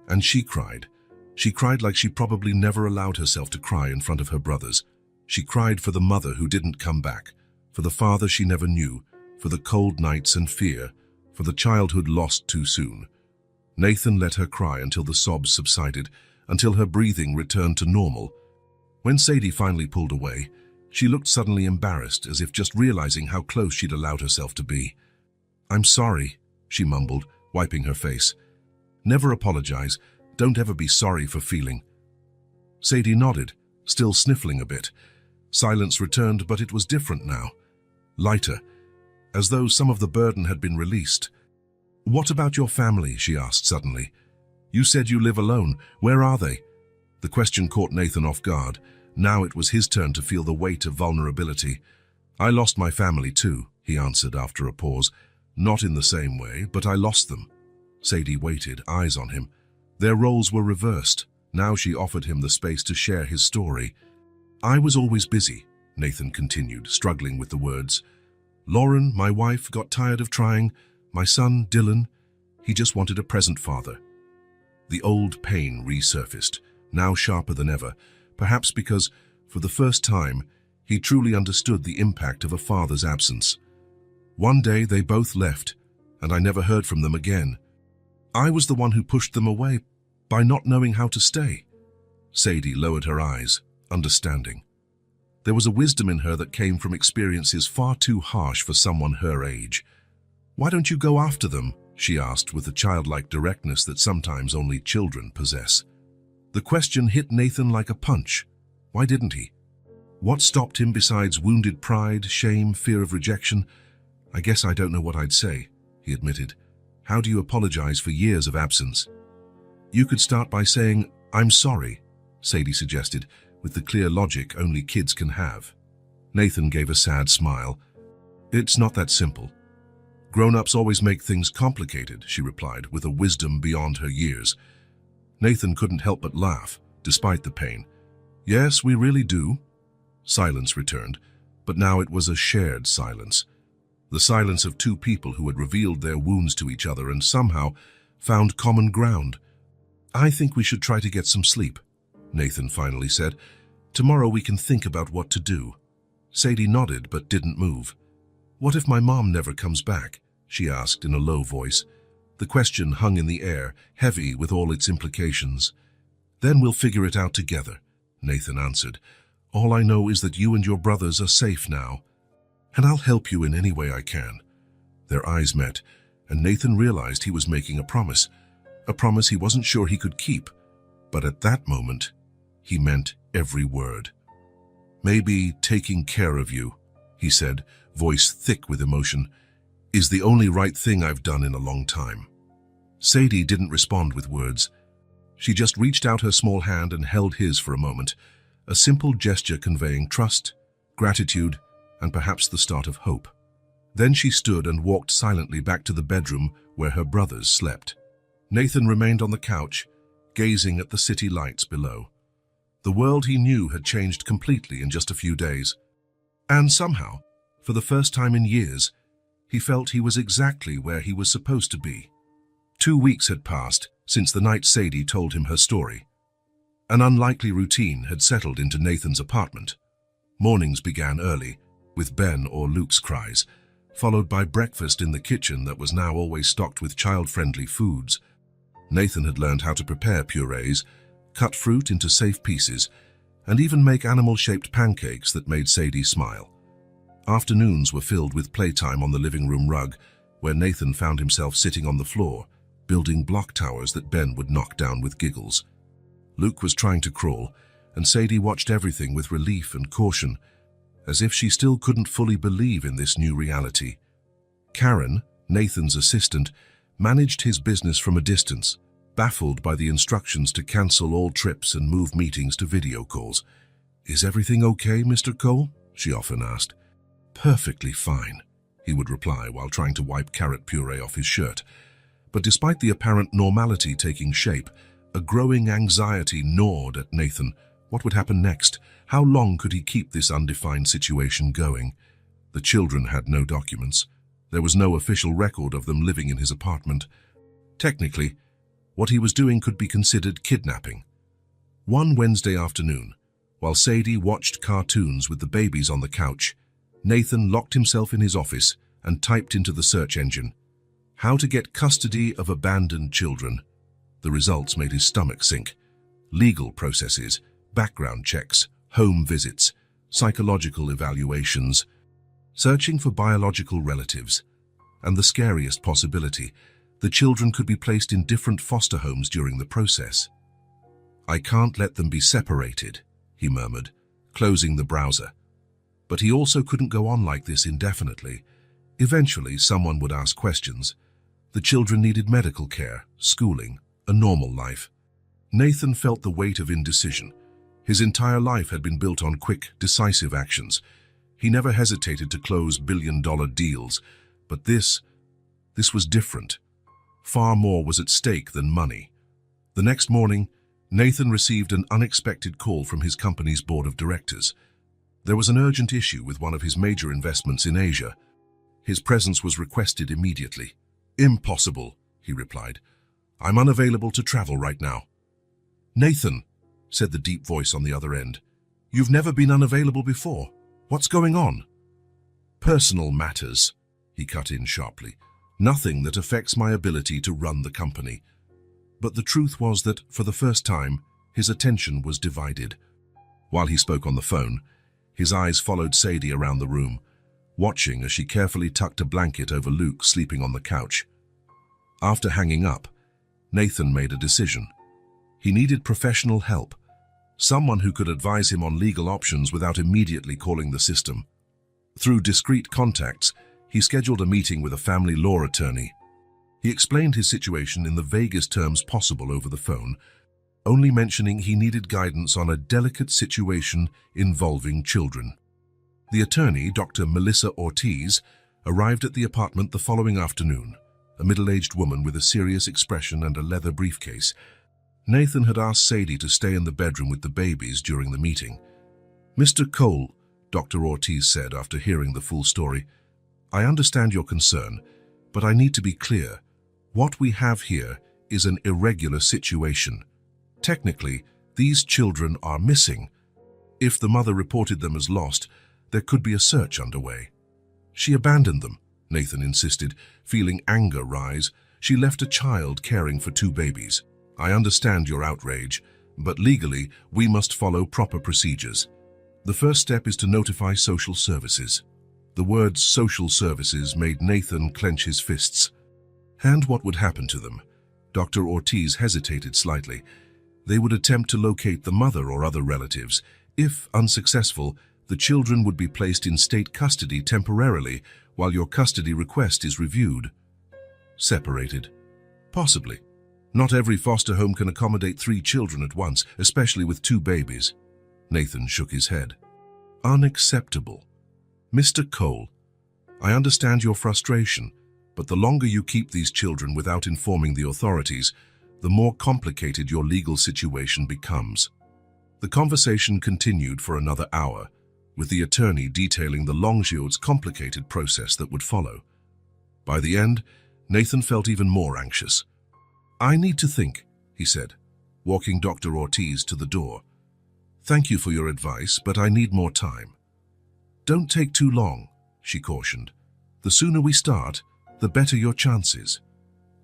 And she cried. She cried like she probably never allowed herself to cry in front of her brothers. She cried for the mother who didn't come back, for the father she never knew, for the cold nights and fear, for the childhood lost too soon. Nathan let her cry until the sobs subsided, until her breathing returned to normal. When Sadie finally pulled away, she looked suddenly embarrassed, as if just realizing how close she'd allowed herself to be. "I'm sorry," she mumbled, wiping her face. "Never apologize. Don't ever be sorry for feeling." Sadie nodded, still sniffling a bit. Silence returned, but it was different now. Lighter, as though some of the burden had been released. "What about your family?" she asked suddenly. "You said you live alone. Where are they?" The question caught Nathan off guard. Now it was his turn to feel the weight of vulnerability. "I lost my family too," he answered after a pause. "Not in the same way, but I lost them." Sadie waited, eyes on him. Their roles were reversed. Now she offered him the space to share his story. "I was always busy," Nathan continued, struggling with the words. "Lauren, my wife, got tired of trying. My son, Dylan, he just wanted a present father." The old pain resurfaced, now sharper than ever, perhaps because, for the first time, he truly understood the impact of a father's absence. "One day they both left, and I never heard from them again. I was the one who pushed them away by not knowing how to stay." Sadie lowered her eyes, understanding. There was a wisdom in her that came from experiences far too harsh for someone her age. "Why don't you go after them?" she asked with the childlike directness that sometimes only children possess. The question hit Nathan like a punch. Why didn't he? What stopped him besides wounded pride, shame, fear of rejection? "I guess I don't know what I'd say," he admitted. "How do you apologize for years of absence?" "You could start by saying, 'I'm sorry,'" Sadie suggested, with the clear logic only kids can have. Nathan gave a sad smile. "It's not that simple. Grown-ups always make things complicated," she replied, with a wisdom beyond her years. Nathan couldn't help but laugh, despite the pain. "Yes, we really do." Silence returned, but now it was a shared silence. The silence of two people who had revealed their wounds to each other and somehow found common ground. "I think we should try to get some sleep," Nathan finally said. "Tomorrow we can think about what to do." Sadie nodded but didn't move. "What if my mom never comes back?" she asked in a low voice. The question hung in the air, heavy with all its implications. "Then we'll figure it out together," Nathan answered. "All I know is that you and your brothers are safe now, and I'll help you in any way I can." Their eyes met, and Nathan realized he was making a promise he wasn't sure he could keep. But at that moment, he meant every word. "Maybe taking care of you," he said, voice thick with emotion, "is the only right thing I've done in a long time." Sadie didn't respond with words. She just reached out her small hand and held his for a moment, a simple gesture conveying trust, gratitude, and perhaps the start of hope. Then she stood and walked silently back to the bedroom where her brothers slept. Nathan remained on the couch, gazing at the city lights below. The world he knew had changed completely in just a few days. And somehow, for the first time in years, he felt he was exactly where he was supposed to be. 2 weeks had passed since the night Sadie told him her story. An unlikely routine had settled into Nathan's apartment. Mornings began early, with Ben or Luke's cries, followed by breakfast in the kitchen that was now always stocked with child-friendly foods. Nathan had learned how to prepare purees, cut fruit into safe pieces, and even make animal-shaped pancakes that made Sadie smile. Afternoons were filled with playtime on the living room rug, where Nathan found himself sitting on the floor, building block towers that Ben would knock down with giggles. Luke was trying to crawl, and Sadie watched everything with relief and caution, as if she still couldn't fully believe in this new reality. Karen, Nathan's assistant, managed his business from a distance, baffled by the instructions to cancel all trips and move meetings to video calls. "Is everything okay, Mr. Cole?" she often asked. "Perfectly fine," he would reply while trying to wipe carrot puree off his shirt. But despite the apparent normality taking shape, a growing anxiety gnawed at Nathan. What would happen next? How long could he keep this undefined situation going? The children had no documents. There was no official record of them living in his apartment. Technically, what he was doing could be considered kidnapping. One Wednesday afternoon, while Sadie watched cartoons with the babies on the couch, Nathan locked himself in his office and typed into the search engine, "How to get custody of abandoned children." The results made his stomach sink. Legal processes, background checks, home visits, psychological evaluations, searching for biological relatives, and the scariest possibility, the children could be placed in different foster homes during the process. "I can't let them be separated," he murmured, closing the browser. But he also couldn't go on like this indefinitely. Eventually, someone would ask questions. The children needed medical care, schooling, a normal life. Nathan felt the weight of indecision. His entire life had been built on quick, decisive actions. He never hesitated to close billion-dollar deals, but this was different. Far more was at stake than money. The next morning, Nathan received an unexpected call from his company's board of directors. There was an urgent issue with one of his major investments in Asia. His presence was requested immediately. "Impossible," he replied. "I'm unavailable to travel right now." "Nathan," said the deep voice on the other end, "you've never been unavailable before. What's going on?" "Personal matters," he cut in sharply. "Nothing that affects my ability to run the company." But the truth was that, for the first time, his attention was divided. While he spoke on the phone, his eyes followed Sadie around the room, watching as she carefully tucked a blanket over Luke sleeping on the couch. After hanging up, Nathan made a decision. He needed professional help, someone who could advise him on legal options without immediately calling the system. Through discreet contacts, he scheduled a meeting with a family law attorney. He explained his situation in the vaguest terms possible over the phone, only mentioning he needed guidance on a delicate situation involving children. The attorney, Dr. Melissa Ortiz, arrived at the apartment the following afternoon, a middle-aged woman with a serious expression and a leather briefcase. Nathan had asked Sadie to stay in the bedroom with the babies during the meeting. "Mr. Cole," Dr. Ortiz said after hearing the full story, "I understand your concern, but I need to be clear. What we have here is an irregular situation. Technically, these children are missing. If the mother reported them as lost, there could be a search underway." "She abandoned them," Nathan insisted, feeling anger rise. "She left a child caring for 2 babies. I understand your outrage, but legally, we must follow proper procedures. The first step is to notify social services." The words social services made Nathan clench his fists. And what would happen to them? Dr. Ortiz hesitated slightly. They would attempt to locate the mother or other relatives. If unsuccessful, the children would be placed in state custody temporarily while your custody request is reviewed. Separated? Possibly. Not every foster home can accommodate 3 children at once, especially with 2 babies. Nathan shook his head. Unacceptable. Mr. Cole, I understand your frustration, but the longer you keep these children without informing the authorities, the more complicated your legal situation becomes. The conversation continued for another hour, with the attorney detailing the Longshield's complicated process that would follow. By the end, Nathan felt even more anxious. "I need to think," he said, walking Dr. Ortiz to the door. "Thank you for your advice, but I need more time." "Don't take too long," she cautioned. "The sooner we start, the better your chances."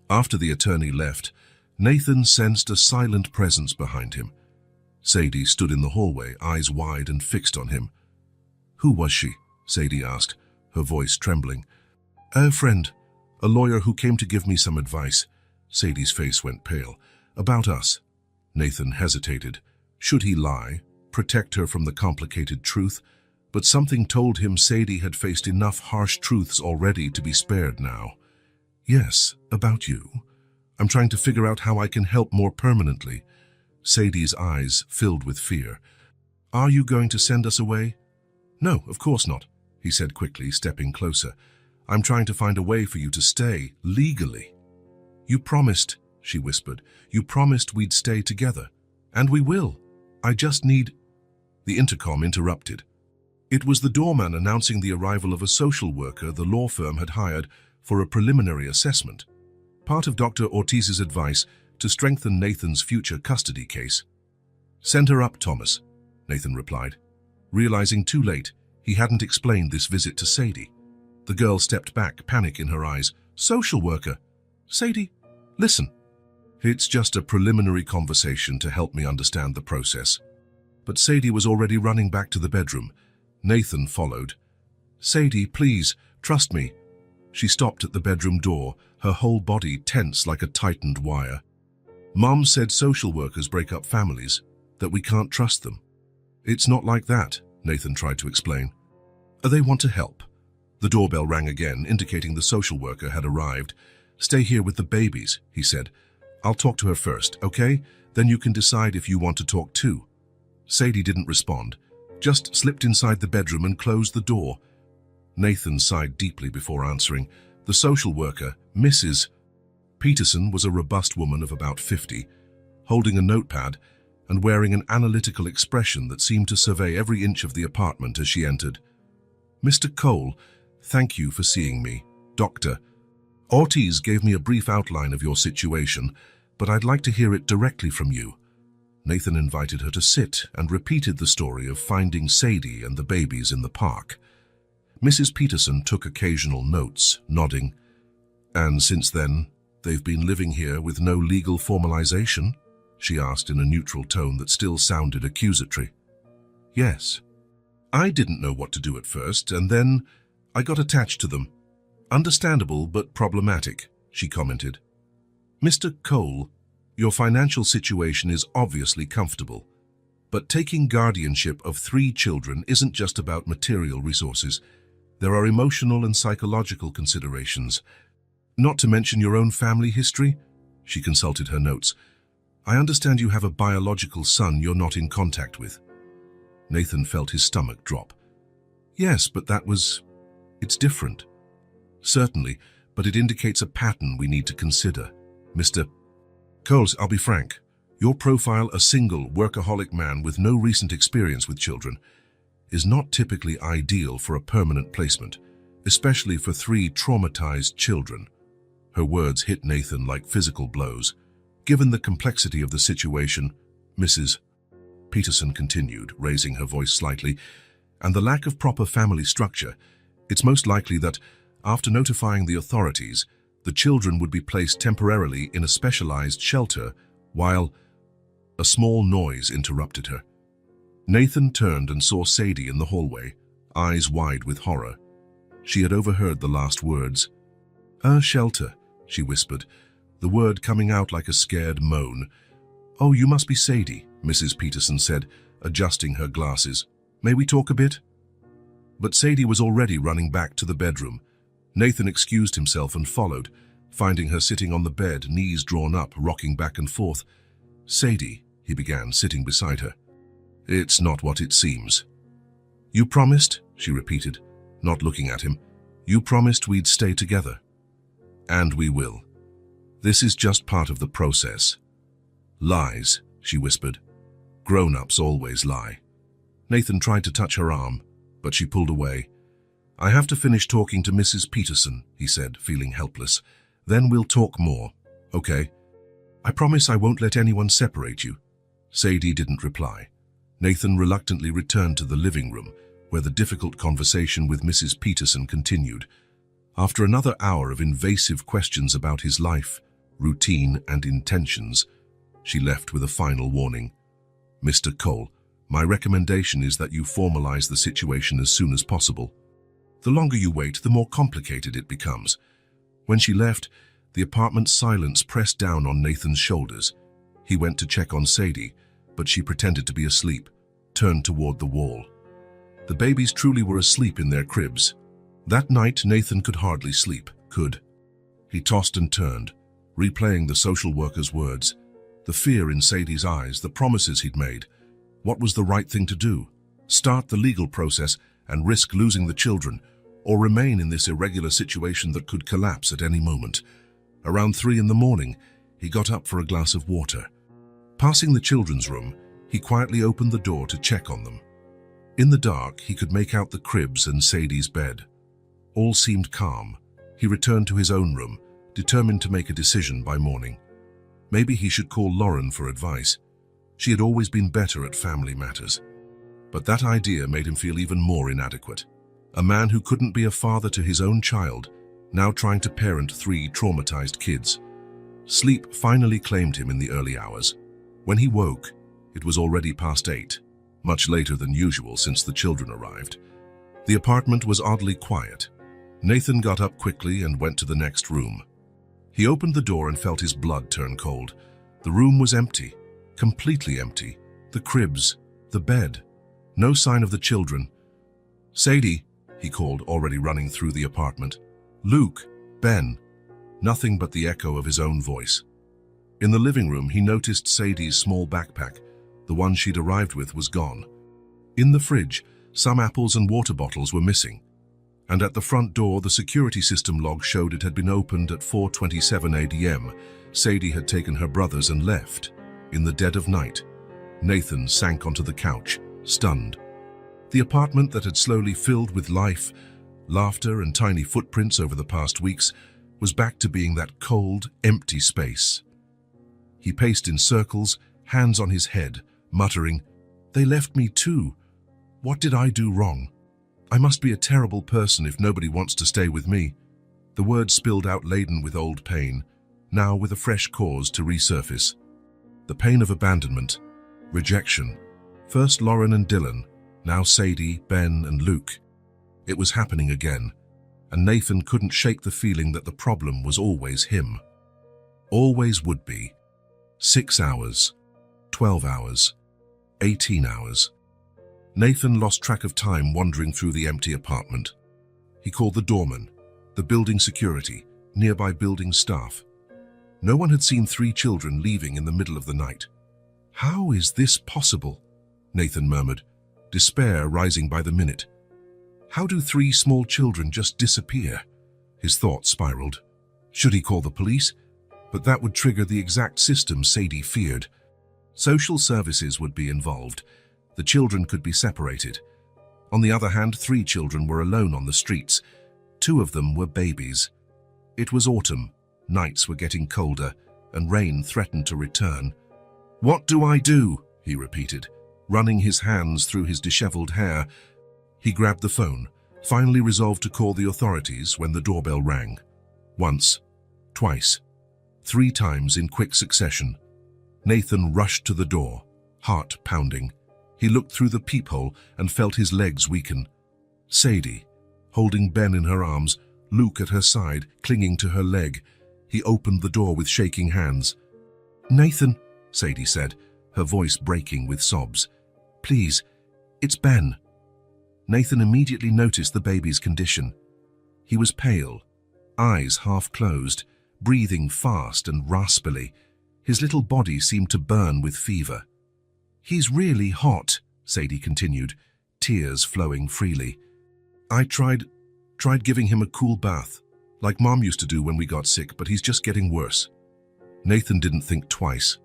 After the attorney left, Nathan sensed a silent presence behind him. Sadie stood in the hallway, eyes wide and fixed on him. "Who was she?" Sadie asked, her voice trembling. "A friend, a lawyer who came to give me some advice. Sadie's face went pale. About us. Nathan hesitated. Should he lie, protect her from the complicated truth? But something told him Sadie had faced enough harsh truths already to be spared now. Yes, about you. I'm trying to figure out how I can help more permanently. Sadie's eyes filled with fear. Are you going to send us away? No, of course not, he said quickly, stepping closer. I'm trying to find a way for you to stay, legally. You promised, she whispered. You promised we'd stay together. And we will. I just need... The intercom interrupted. It was the doorman announcing the arrival of a social worker the law firm had hired for a preliminary assessment, part of Dr. Ortiz's advice to strengthen Nathan's future custody case. Send her up, Thomas, Nathan replied, realizing too late he hadn't explained this visit to Sadie. The girl stepped back, panic in her eyes. Social worker? Sadie, listen. It's just a preliminary conversation to help me understand the process. But Sadie was already running back to the bedroom. Nathan followed. Sadie, please, trust me. She stopped at the bedroom door, her whole body tense like a tightened wire. Mom said social workers break up families, that we can't trust them. It's not like that, Nathan tried to explain. They want to help. The doorbell rang again, indicating the social worker had arrived. Stay here with the babies, he said. I'll talk to her first, okay? Then you can decide if you want to talk too. Sadie didn't respond, just slipped inside the bedroom and closed the door. Nathan sighed deeply before answering. The social worker, Mrs. Peterson, was a robust woman of about 50, holding a notepad and wearing an analytical expression that seemed to survey every inch of the apartment as she entered. Mr. Cole, thank you for seeing me. Doctor Ortiz gave me a brief outline of your situation, but I'd like to hear it directly from you. Nathan invited her to sit and repeated the story of finding Sadie and the babies in the park. Mrs. Peterson took occasional notes, nodding. And since then, they've been living here with no legal formalization? She asked in a neutral tone that still sounded accusatory. Yes. I didn't know what to do at first, and then I got attached to them. Understandable but problematic, she commented. Mr. Cole, your financial situation is obviously comfortable, but taking guardianship of 3 children isn't just about material resources. There are emotional and psychological considerations. Not to mention your own family history, she consulted her notes. I understand you have a biological son you're not in contact with. Nathan felt his stomach drop. Yes, but it's different. Certainly, but it indicates a pattern we need to consider. Mr. Coles, I'll be frank. Your profile, a single, workaholic man with no recent experience with children, is not typically ideal for a permanent placement, especially for 3 traumatized children. Her words hit Nathan like physical blows. Given the complexity of the situation, Mrs. Peterson continued, raising her voice slightly, and the lack of proper family structure, it's most likely that, after notifying the authorities, the children would be placed temporarily in a specialized shelter while... A small noise interrupted her. Nathan turned and saw Sadie in the hallway, eyes wide with horror. She had overheard the last words. "A shelter," she whispered, the word coming out like a scared moan. "Oh, you must be Sadie," Mrs. Peterson said, adjusting her glasses. "May we talk a bit?" But Sadie was already running back to the bedroom. Nathan excused himself and followed, finding her sitting on the bed, knees drawn up, rocking back and forth. "Sadie," he began, sitting beside her. "It's not what it seems." "You promised," she repeated, not looking at him. "You promised we'd stay together." "And we will. This is just part of the process." "Lies," she whispered. "Grown-ups always lie." Nathan tried to touch her arm, but she pulled away. "I have to finish talking to Mrs. Peterson," he said, feeling helpless. "Then we'll talk more, okay? I promise I won't let anyone separate you." Sadie didn't reply. Nathan reluctantly returned to the living room, where the difficult conversation with Mrs. Peterson continued. After another hour of invasive questions about his life, routine, and intentions, she left with a final warning. "Mr. Cole, my recommendation is that you formalize the situation as soon as possible. The longer you wait, the more complicated it becomes." When she left, The apartment's silence pressed down on Nathan's shoulders. He went to check on Sadie, but she pretended to be asleep, turned toward the wall. The babies truly were asleep in their cribs. That night, Nathan could hardly sleep. He tossed and turned, replaying the social worker's words, the fear in Sadie's eyes, the promises he'd made. What was the right thing to do? Start the legal process and risk losing the children, or remain in this irregular situation that could collapse at any moment? Around 3 in the morning, he got up for a glass of water. Passing the children's room, he quietly opened the door to check on them. In the dark, he could make out the cribs and Sadie's bed. All seemed calm. He returned to his own room, determined to make a decision by morning. Maybe he should call Lauren for advice. She had always been better at family matters. But that idea made him feel even more inadequate. A man who couldn't be a father to his own child, now trying to parent 3 traumatized kids. Sleep finally claimed him in the early hours. When he woke, it was already past 8, much later than usual since the children arrived. The apartment was oddly quiet. Nathan got up quickly and went to the next room. He opened the door and felt his blood turn cold. The room was empty, completely empty. The cribs, the bed, no sign of the children. "Sadie," he called, already running through the apartment. "Luke, Ben." Nothing but the echo of his own voice. In the living room, he noticed Sadie's small backpack. The one she'd arrived with was gone. In the fridge, some apples and water bottles were missing. And at the front door, the security system log showed it had been opened at 4:27 a.m. Sadie had taken her brothers and left. In the dead of night, Nathan sank onto the couch, stunned. The apartment that had slowly filled with life, laughter, and tiny footprints over the past weeks was back to being that cold, empty space. He paced in circles, hands on his head, muttering, "They left me too. What did I do wrong? I must be a terrible person if nobody wants to stay with me." The words spilled out laden with old pain, now with a fresh cause to resurface. The pain of abandonment, rejection. First Lauren and Dylan, now Sadie, Ben, and Luke. It was happening again, and Nathan couldn't shake the feeling that the problem was always him. Always would be. 6 hours, 12 hours, 18 hours. Nathan lost track of time wandering through the empty apartment. He called the doorman, the building security, nearby building staff. No one had seen 3 children leaving in the middle of the night. "How is this possible?" Nathan murmured, despair rising by the minute. How do 3 small children just disappear? His thoughts spiraled. Should he call the police? But that would trigger the exact system Sadie feared. Social services would be involved. The children could be separated. On the other hand, 3 children were alone on the streets. 2 of them were babies. It was autumn. Nights were getting colder, and rain threatened to return. "What do I do?" he repeated, running his hands through his disheveled hair. He grabbed the phone, finally resolved to call the authorities when the doorbell rang. Once, twice, 3 times in quick succession. Nathan rushed to the door, heart pounding. He looked through the peephole and felt his legs weaken. Sadie, holding Ben in her arms, Luke at her side, clinging to her leg. He opened the door with shaking hands. "Nathan," Sadie said, her voice breaking with sobs. "Please, it's Ben." Nathan immediately noticed the baby's condition. He was pale, eyes half closed, breathing fast and raspily. His little body seemed to burn with fever. "He's really hot," Sadie continued, tears flowing freely. "I tried giving him a cool bath, like Mom used to do when we got sick, but he's just getting worse." Nathan didn't think twice.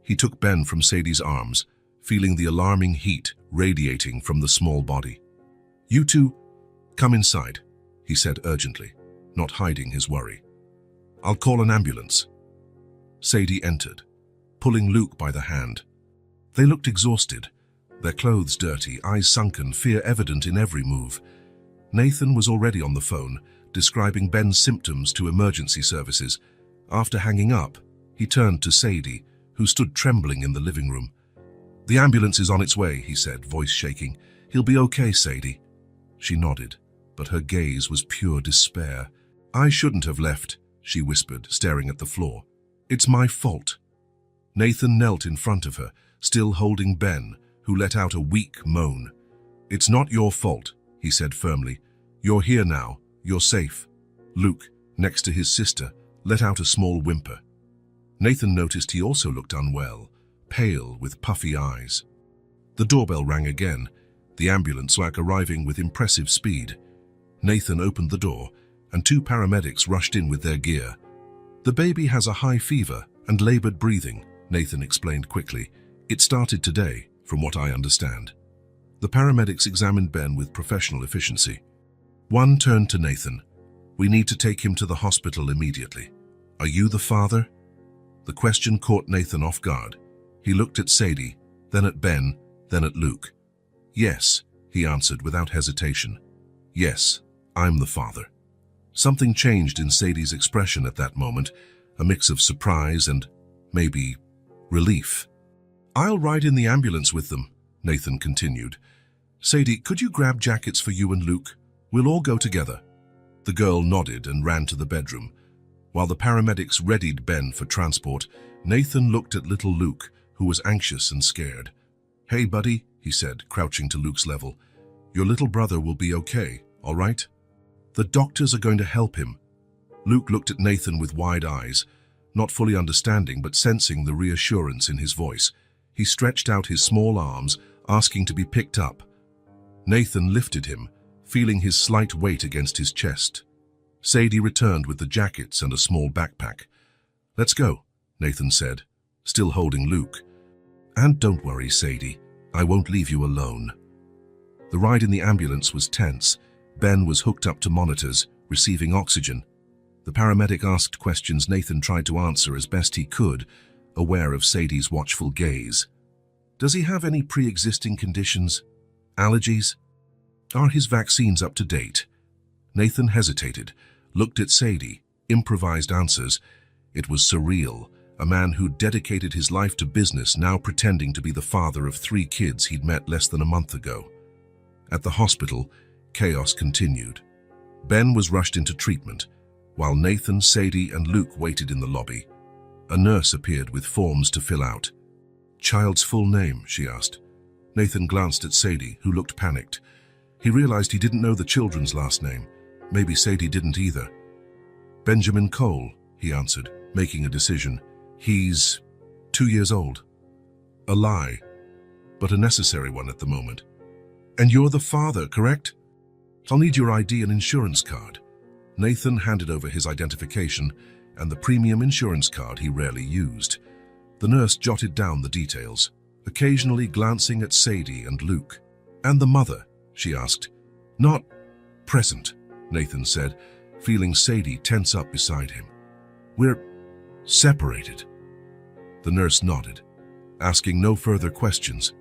He took Ben from Sadie's arms, feeling the alarming heat radiating from the small body. "You two, come inside," he said urgently, not hiding his worry. "I'll call an ambulance." Sadie entered, pulling Luke by the hand. They looked exhausted, their clothes dirty, eyes sunken, fear evident in every move. Nathan was already on the phone, describing Ben's symptoms to emergency services. After hanging up, he turned to Sadie, who stood trembling in the living room. "The ambulance is on its way," he said, voice shaking. "He'll be okay, Sadie." She nodded, but her gaze was pure despair. "I shouldn't have left," she whispered, staring at the floor. It's my fault. Nathan knelt in front of her, still holding Ben, who let out a weak moan. It's not your fault, he said firmly. You're here now. You're safe. Luke, next to his sister, let out a small whimper. Nathan noticed he also looked unwell, pale with puffy eyes. The doorbell rang again, the ambulance arriving with impressive speed. Nathan opened the door, and 2 paramedics rushed in with their gear. The baby has a high fever and labored breathing, Nathan explained quickly. It started today, from what I understand. The paramedics examined Ben with professional efficiency. One turned to Nathan. We need to take him to the hospital immediately. Are you the father? The question caught Nathan off guard. He looked at Sadie, then at Ben, then at Luke. Yes, he answered without hesitation. Yes, I'm the father. Something changed in Sadie's expression at that moment, a mix of surprise and, maybe, relief. I'll ride in the ambulance with them, Nathan continued. Sadie, could you grab jackets for you and Luke? We'll all go together. The girl nodded and ran to the bedroom. While the paramedics readied Ben for transport, Nathan looked at little Luke, who was anxious and scared. Hey, buddy, he said, crouching to Luke's level. Your little brother will be okay, all right? The doctors are going to help him. Luke looked at Nathan with wide eyes, not fully understanding but sensing the reassurance in his voice. He stretched out his small arms, asking to be picked up. Nathan lifted him, feeling his slight weight against his chest. Sadie returned with the jackets and a small backpack. Let's go, Nathan said, still holding Luke. And don't worry, Sadie, I won't leave you alone. The ride in the ambulance was tense. Ben was hooked up to monitors, receiving oxygen. The paramedic asked questions Nathan tried to answer as best he could, aware of Sadie's watchful gaze. Does he have any pre-existing conditions? Allergies? Are his vaccines up to date? Nathan hesitated, looked at Sadie, improvised answers. It was surreal, a man who'd dedicated his life to business now pretending to be the father of 3 kids he'd met less than a month ago. At the hospital, chaos continued. Ben was rushed into treatment, while Nathan, Sadie, and Luke waited in the lobby. A nurse appeared with forms to fill out. Child's full name, she asked. Nathan glanced at Sadie, who looked panicked. He realized he didn't know the children's last name. Maybe Sadie didn't either. Benjamin Cole, he answered, making a decision. He's 2 years old. A lie, but a necessary one at the moment. And you're the father, correct? I'll need your ID and insurance card. Nathan handed over his identification and the premium insurance card he rarely used. The nurse jotted down the details, occasionally glancing at Sadie and Luke. And the mother, she asked. Not present, Nathan said, feeling Sadie tense up beside him. We're separated. The nurse nodded, asking no further questions.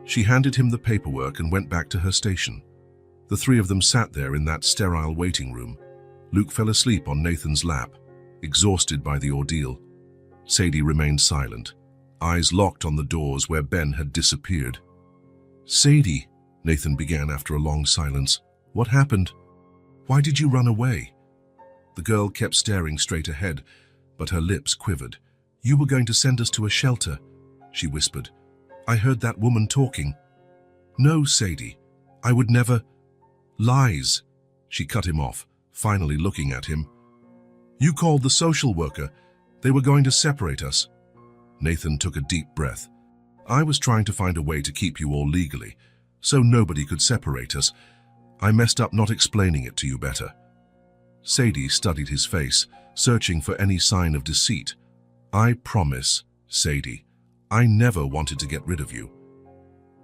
She handed him the paperwork and went back to her station. The 3 of them sat there in that sterile waiting room. Luke fell asleep on Nathan's lap, exhausted by the ordeal. Sadie remained silent, eyes locked on the doors where Ben had disappeared. Sadie, Nathan began after a long silence. What happened? Why did you run away? The girl kept staring straight ahead, but her lips quivered. You were going to send us to a shelter, she whispered. I heard that woman talking. No, Sadie, I would never. Lies, she cut him off, finally looking at him. You called the social worker. They were going to separate us. Nathan took a deep breath. I was trying to find a way to keep you all legally, so nobody could separate us. I messed up not explaining it to you better. Sadie studied his face, searching for any sign of deceit. I promise, Sadie, I never wanted to get rid of you.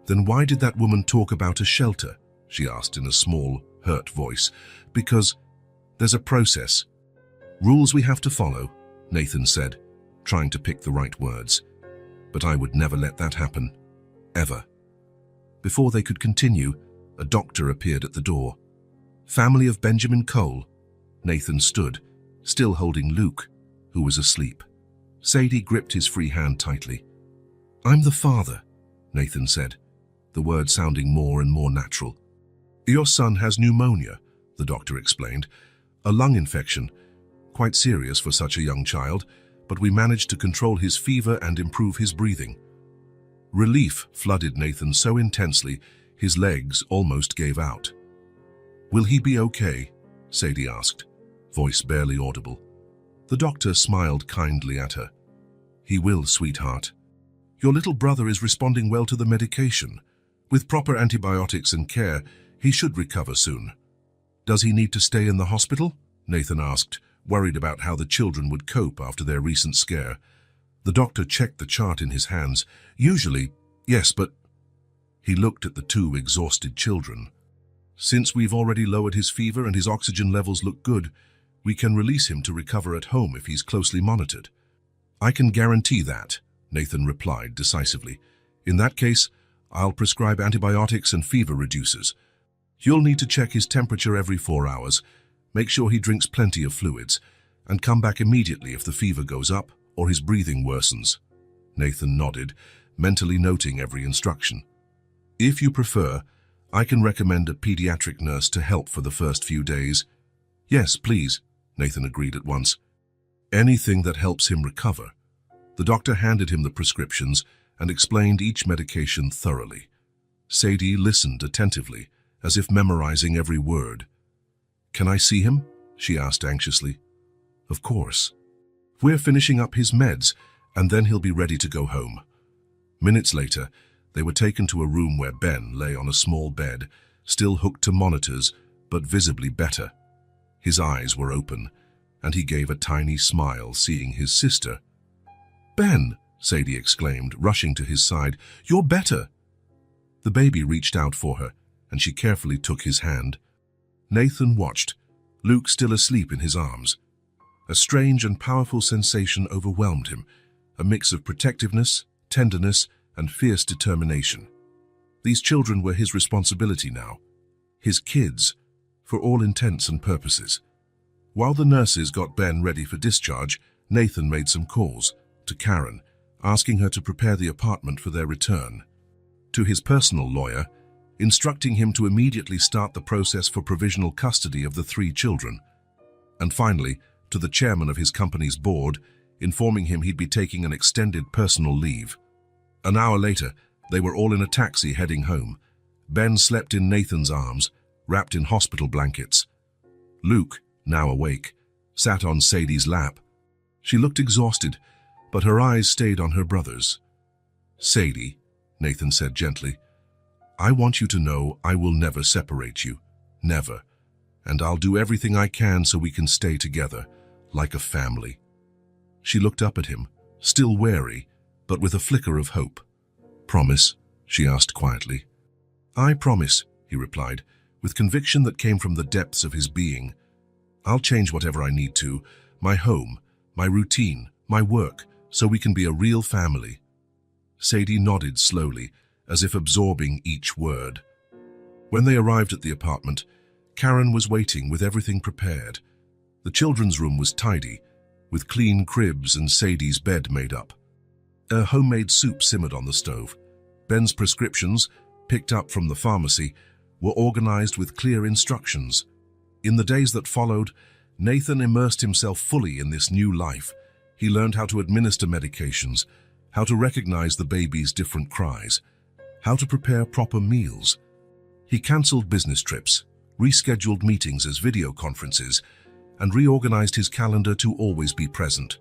Then why did that woman talk about a shelter? She asked in a small, hurt voice. Because there's a process. Rules we have to follow, Nathan said, trying to pick the right words. But I would never let that happen. Ever. Before they could continue, a doctor appeared at the door. Family of Benjamin Cole. Nathan stood, still holding Luke, who was asleep. Sadie gripped his free hand tightly. I'm the father, Nathan said, the word sounding more and more natural. Your son has pneumonia, the doctor explained. A lung infection. quite serious for such a young child, but we managed to control his fever and improve his breathing." Relief flooded Nathan so intensely, his legs almost gave out. "Will he be okay?" Sadie asked, voice barely audible. The doctor smiled kindly at her. "He will, sweetheart. Your little brother is responding well to the medication. With proper antibiotics and care, he should recover soon." "Does he need to stay in the hospital?" Nathan asked, worried about how the children would cope after their recent scare. The doctor checked the chart in his hands. "Usually, yes, but—" He looked at the two exhausted children. "Since we've already lowered his fever and his oxygen levels look good, we can release him to recover at home if he's closely monitored." "I can guarantee that," Nathan replied decisively. "In that case, I'll prescribe antibiotics and fever reducers. You'll need to check his temperature every 4 hours, make sure he drinks plenty of fluids, and come back immediately if the fever goes up or his breathing worsens." Nathan nodded, mentally noting every instruction. "If you prefer, I can recommend a pediatric nurse to help for the first few days." "Yes, please," Nathan agreed at once. "Anything that helps him recover." The doctor handed him the prescriptions and explained each medication thoroughly. Sadie listened attentively, as if memorizing every word. "Can I see him?" she asked anxiously. "Of course. We're finishing up his meds, and then he'll be ready to go home." Minutes later, they were taken to a room where Ben lay on a small bed, still hooked to monitors, but visibly better. His eyes were open, and he gave a tiny smile seeing his sister. "Ben!" Sadie exclaimed, rushing to his side. "You're better!" The baby reached out for her, and she carefully took his hand. Nathan watched, Luke still asleep in his arms. A strange and powerful sensation overwhelmed him, a mix of protectiveness, tenderness, and fierce determination. These children were his responsibility now, his kids, for all intents and purposes. While the nurses got Ben ready for discharge, Nathan made some calls to Karen, asking her to prepare the apartment for their return. To his personal lawyer, instructing him to immediately start the process for provisional custody of the 3 children. And finally, to the chairman of his company's board, informing him he'd be taking an extended personal leave. An hour later, they were all in a taxi heading home. Ben slept in Nathan's arms, wrapped in hospital blankets. Luke, now awake, sat on Sadie's lap. She looked exhausted, but her eyes stayed on her brother's. "Sadie," Nathan said gently, "I want you to know I will never separate you. Never. And I'll do everything I can so we can stay together, like a family." She looked up at him, still wary, but with a flicker of hope. "Promise?" she asked quietly. "I promise," he replied, with conviction that came from the depths of his being. "I'll change whatever I need to, my home, my routine, my work, so we can be a real family." Sadie nodded slowly, as if absorbing each word. When they arrived at the apartment, Karen was waiting with everything prepared. The children's room was tidy, with clean cribs and Sadie's bed made up. A homemade soup simmered on the stove. Ben's prescriptions, picked up from the pharmacy, were organized with clear instructions. In the days that followed, Nathan immersed himself fully in this new life. He learned how to administer medications, how to recognize the baby's different cries, how to prepare proper meals. He cancelled business trips, rescheduled meetings as video conferences, and reorganized his calendar to always be present.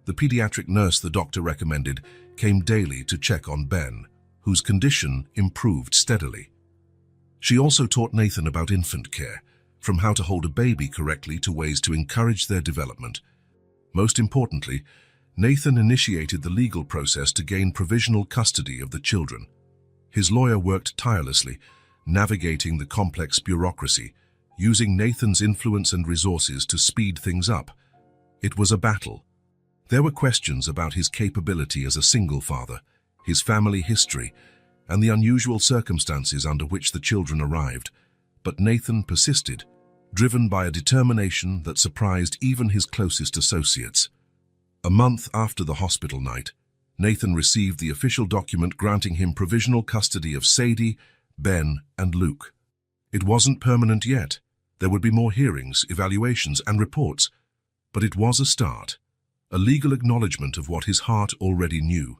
The pediatric nurse the doctor recommended came daily to check on Ben, whose condition improved steadily. She also taught Nathan about infant care, from how to hold a baby correctly to ways to encourage their development. Most importantly, Nathan initiated the legal process to gain provisional custody of the children. His lawyer worked tirelessly, navigating the complex bureaucracy, using Nathan's influence and resources to speed things up. It was a battle. There were questions about his capability as a single father, his family history, and the unusual circumstances under which the children arrived. But Nathan persisted, driven by a determination that surprised even his closest associates. A month after the hospital night, Nathan received the official document granting him provisional custody of Sadie, Ben, and Luke. It wasn't permanent yet. There would be more hearings, evaluations, and reports. But it was a start, a legal acknowledgement of what his heart already knew.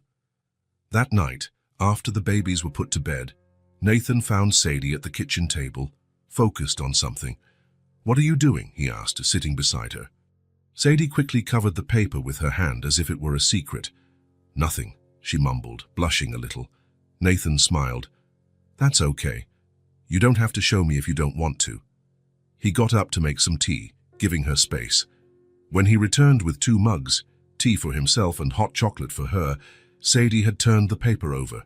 That night, after the babies were put to bed, Nathan found Sadie at the kitchen table, focused on something. "What are you doing?" he asked, sitting beside her. Sadie quickly covered the paper with her hand as if it were a secret. "Nothing," she mumbled, blushing a little. Nathan smiled. "That's okay. You don't have to show me if you don't want to." He got up to make some tea, giving her space. When he returned with 2 mugs, tea for himself and hot chocolate for her, Sadie had turned the paper over.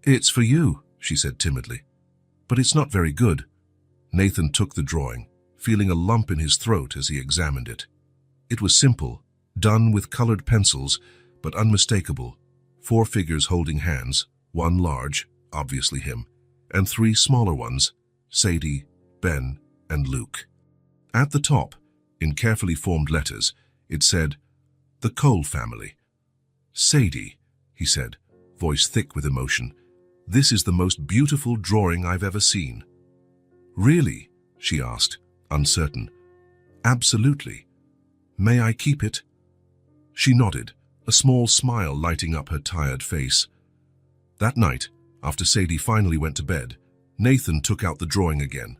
"It's for you," she said timidly. "But it's not very good." Nathan took the drawing, feeling a lump in his throat as he examined it. It was simple, done with colored pencils, but unmistakable. 4 figures holding hands, 1 large, obviously him, and 3 smaller ones, Sadie, Ben, and Luke. At the top, in carefully formed letters, it said, "The Cole family." "Sadie," he said, voice thick with emotion, "this is the most beautiful drawing I've ever seen." "Really?" she asked, uncertain. "Absolutely. May I keep it?" She nodded, a small smile lighting up her tired face. That night, after Sadie finally went to bed, Nathan took out the drawing again.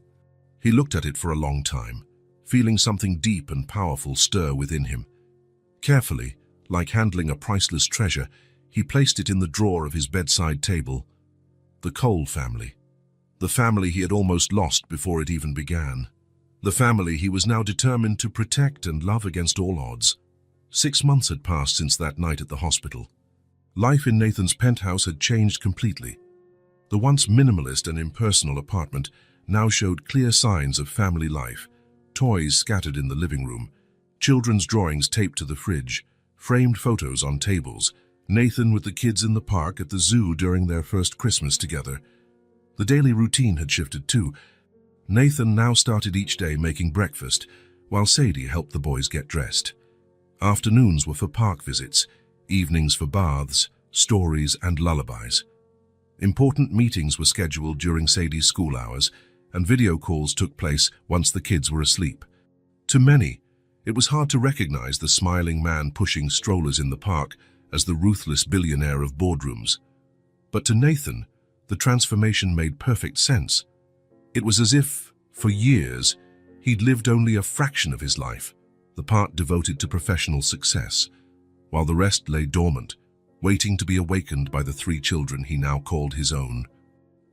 He looked at it for a long time, feeling something deep and powerful stir within him. Carefully, like handling a priceless treasure, he placed it in the drawer of his bedside table. The Cole family. The family he had almost lost before it even began. The family he was now determined to protect and love against all odds. 6 months had passed since that night at the hospital. Life in Nathan's penthouse had changed completely. The once minimalist and impersonal apartment now showed clear signs of family life, toys scattered in the living room, children's drawings taped to the fridge, framed photos on tables, Nathan with the kids in the park, at the zoo during their first Christmas together. The daily routine had shifted too. Nathan now started each day making breakfast, while Sadie helped the boys get dressed. Afternoons were for park visits, evenings for baths, stories, and lullabies. Important meetings were scheduled during Sadie's school hours, and video calls took place once the kids were asleep. To many, it was hard to recognize the smiling man pushing strollers in the park as the ruthless billionaire of boardrooms. But to Nathan, the transformation made perfect sense. It was as if, for years, he'd lived only a fraction of his life, the part devoted to professional success, while the rest lay dormant, waiting to be awakened by the 3 children he now called his own.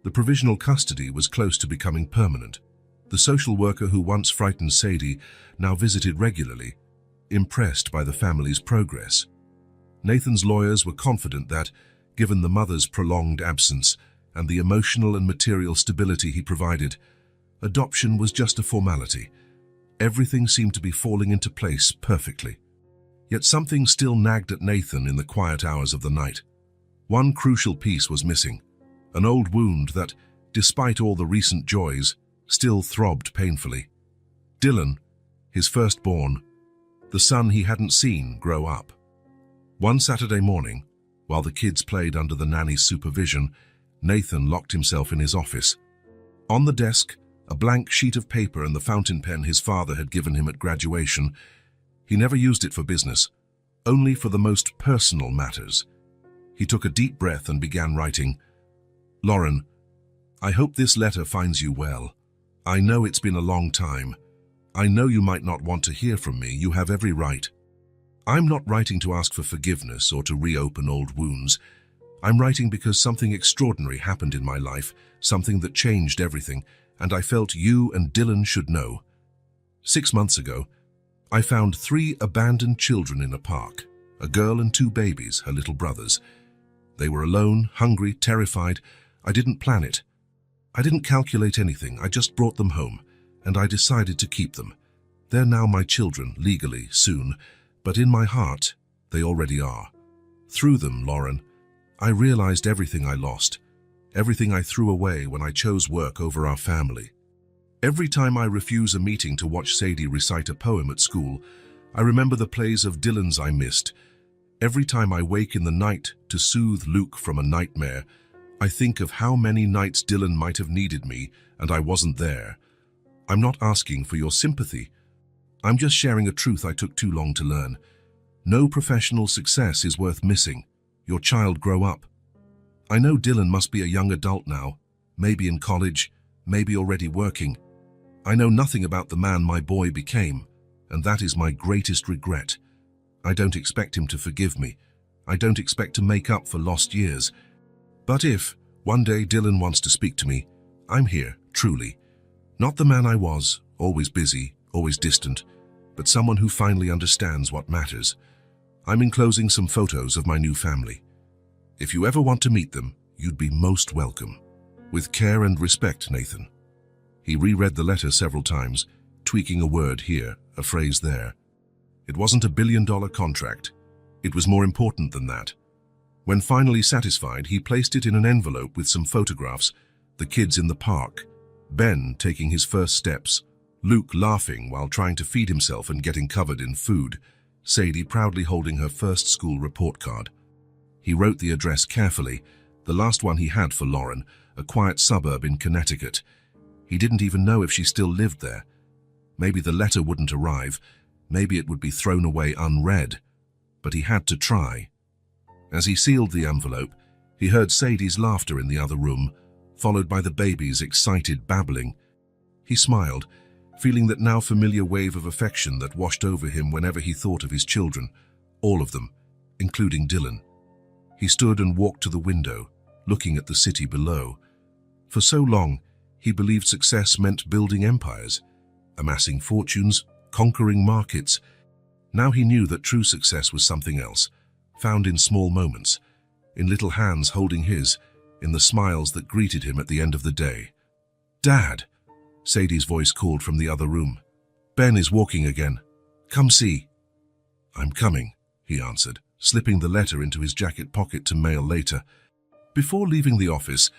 The provisional custody was close to becoming permanent. The social worker who once frightened Sadie now visited regularly, impressed by the family's progress. Nathan's lawyers were confident that, given the mother's prolonged absence and the emotional and material stability he provided, adoption was just a formality. Everything seemed to be falling into place perfectly. Yet something still nagged at Nathan in the quiet hours of the night. One crucial piece was missing, an old wound that, despite all the recent joys, still throbbed painfully. Dylan, his firstborn, the son he hadn't seen grow up. One Saturday morning, while the kids played under the nanny's supervision, Nathan locked himself in his office. On the desk, a blank sheet of paper and the fountain pen his father had given him at graduation. He never used it for business, only for the most personal matters. He took a deep breath and began writing. "Lauren, I hope this letter finds you well. I know it's been a long time. I know you might not want to hear from me. You have every right. I'm not writing to ask for forgiveness or to reopen old wounds. I'm writing because something extraordinary happened in my life, something that changed everything, and I felt you and Dylan should know. 6 months ago, I found 3 abandoned children in a park, a girl and 2 babies, her little brothers. They were alone, hungry, terrified. I didn't plan it. I didn't calculate anything. I just brought them home, and I decided to keep them. They're now my children, legally, soon, but in my heart, they already are. Through them, Lauren, I realized everything I lost, everything I threw away when I chose work over our family. Every time I refuse a meeting to watch Sadie recite a poem at school, I remember the plays of Dylan's I missed. Every time I wake in the night to soothe Luke from a nightmare, I think of how many nights Dylan might have needed me and I wasn't there. I'm not asking for your sympathy. I'm just sharing a truth I took too long to learn. No professional success is worth missing. Your child grow up. I know Dylan must be a young adult now, maybe in college, maybe already working. I know nothing about the man my boy became, and that is my greatest regret. I don't expect him to forgive me. I don't expect to make up for lost years. But if, one day Dylan wants to speak to me, I'm here, truly. Not the man I was, always busy, always distant, but someone who finally understands what matters. I'm enclosing some photos of my new family. If you ever want to meet them, you'd be most welcome. With care and respect, Nathan. He reread the letter several times, tweaking a word here, a phrase there. It wasn't a billion-dollar contract. It was more important than that. When finally satisfied, he placed it in an envelope with some photographs, the kids in the park, Ben taking his first steps, Luke laughing while trying to feed himself and getting covered in food, Sadie proudly holding her first school report card. He wrote the address carefully, the last one he had for Lauren, a quiet suburb in Connecticut. He didn't even know if she still lived there. Maybe the letter wouldn't arrive, maybe it would be thrown away unread, but he had to try. As he sealed the envelope, he heard Sadie's laughter in the other room, followed by the baby's excited babbling. He smiled, feeling that now familiar wave of affection that washed over him whenever he thought of his children, all of them, including Dylan. He stood and walked to the window, looking at the city below. For so long, he believed success meant building empires, amassing fortunes, conquering markets. Now he knew that true success was something else, found in small moments, in little hands holding his, in the smiles that greeted him at the end of the day. "Dad!" Sadie's voice called from the other room. "Ben is walking again. Come see." "I'm coming," he answered, slipping the letter into his jacket pocket to mail later. Before leaving the office,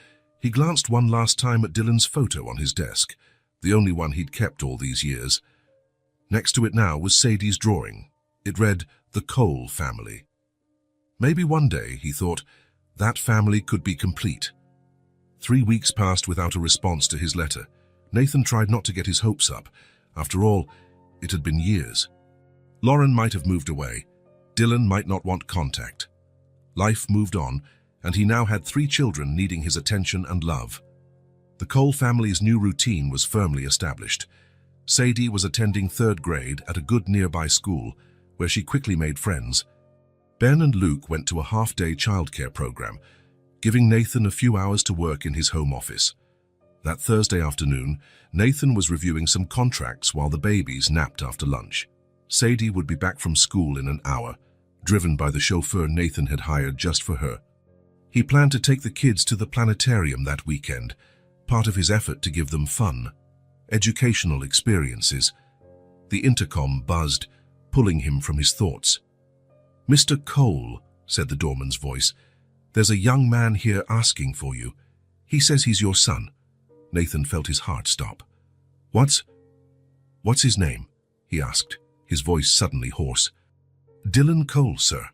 he glanced one last time at Dylan's photo on his desk, the only one he'd kept all these years. Next to it now was Sadie's drawing. It read, "The Cole Family." Maybe one day, he thought, that family could be complete. 3 weeks passed without a response to his letter. Nathan tried not to get his hopes up. After all, it had been years. Lauren might have moved away. Dylan might not want contact. Life moved on, and he now had 3 children needing his attention and love. The Cole family's new routine was firmly established. Sadie was attending 3rd grade at a good nearby school, where she quickly made friends. Ben and Luke went to a half-day childcare program, giving Nathan a few hours to work in his home office. That Thursday afternoon, Nathan was reviewing some contracts while the babies napped after lunch. Sadie would be back from school in an hour, driven by the chauffeur Nathan had hired just for her. He planned to take the kids to the planetarium that weekend, part of his effort to give them fun, educational experiences. The intercom buzzed, pulling him from his thoughts. "Mr. Cole," said the doorman's voice, "there's a young man here asking for you. He says he's your son." Nathan felt his heart stop. What's his name?" he asked, his voice suddenly hoarse. "Dylan Cole, sir."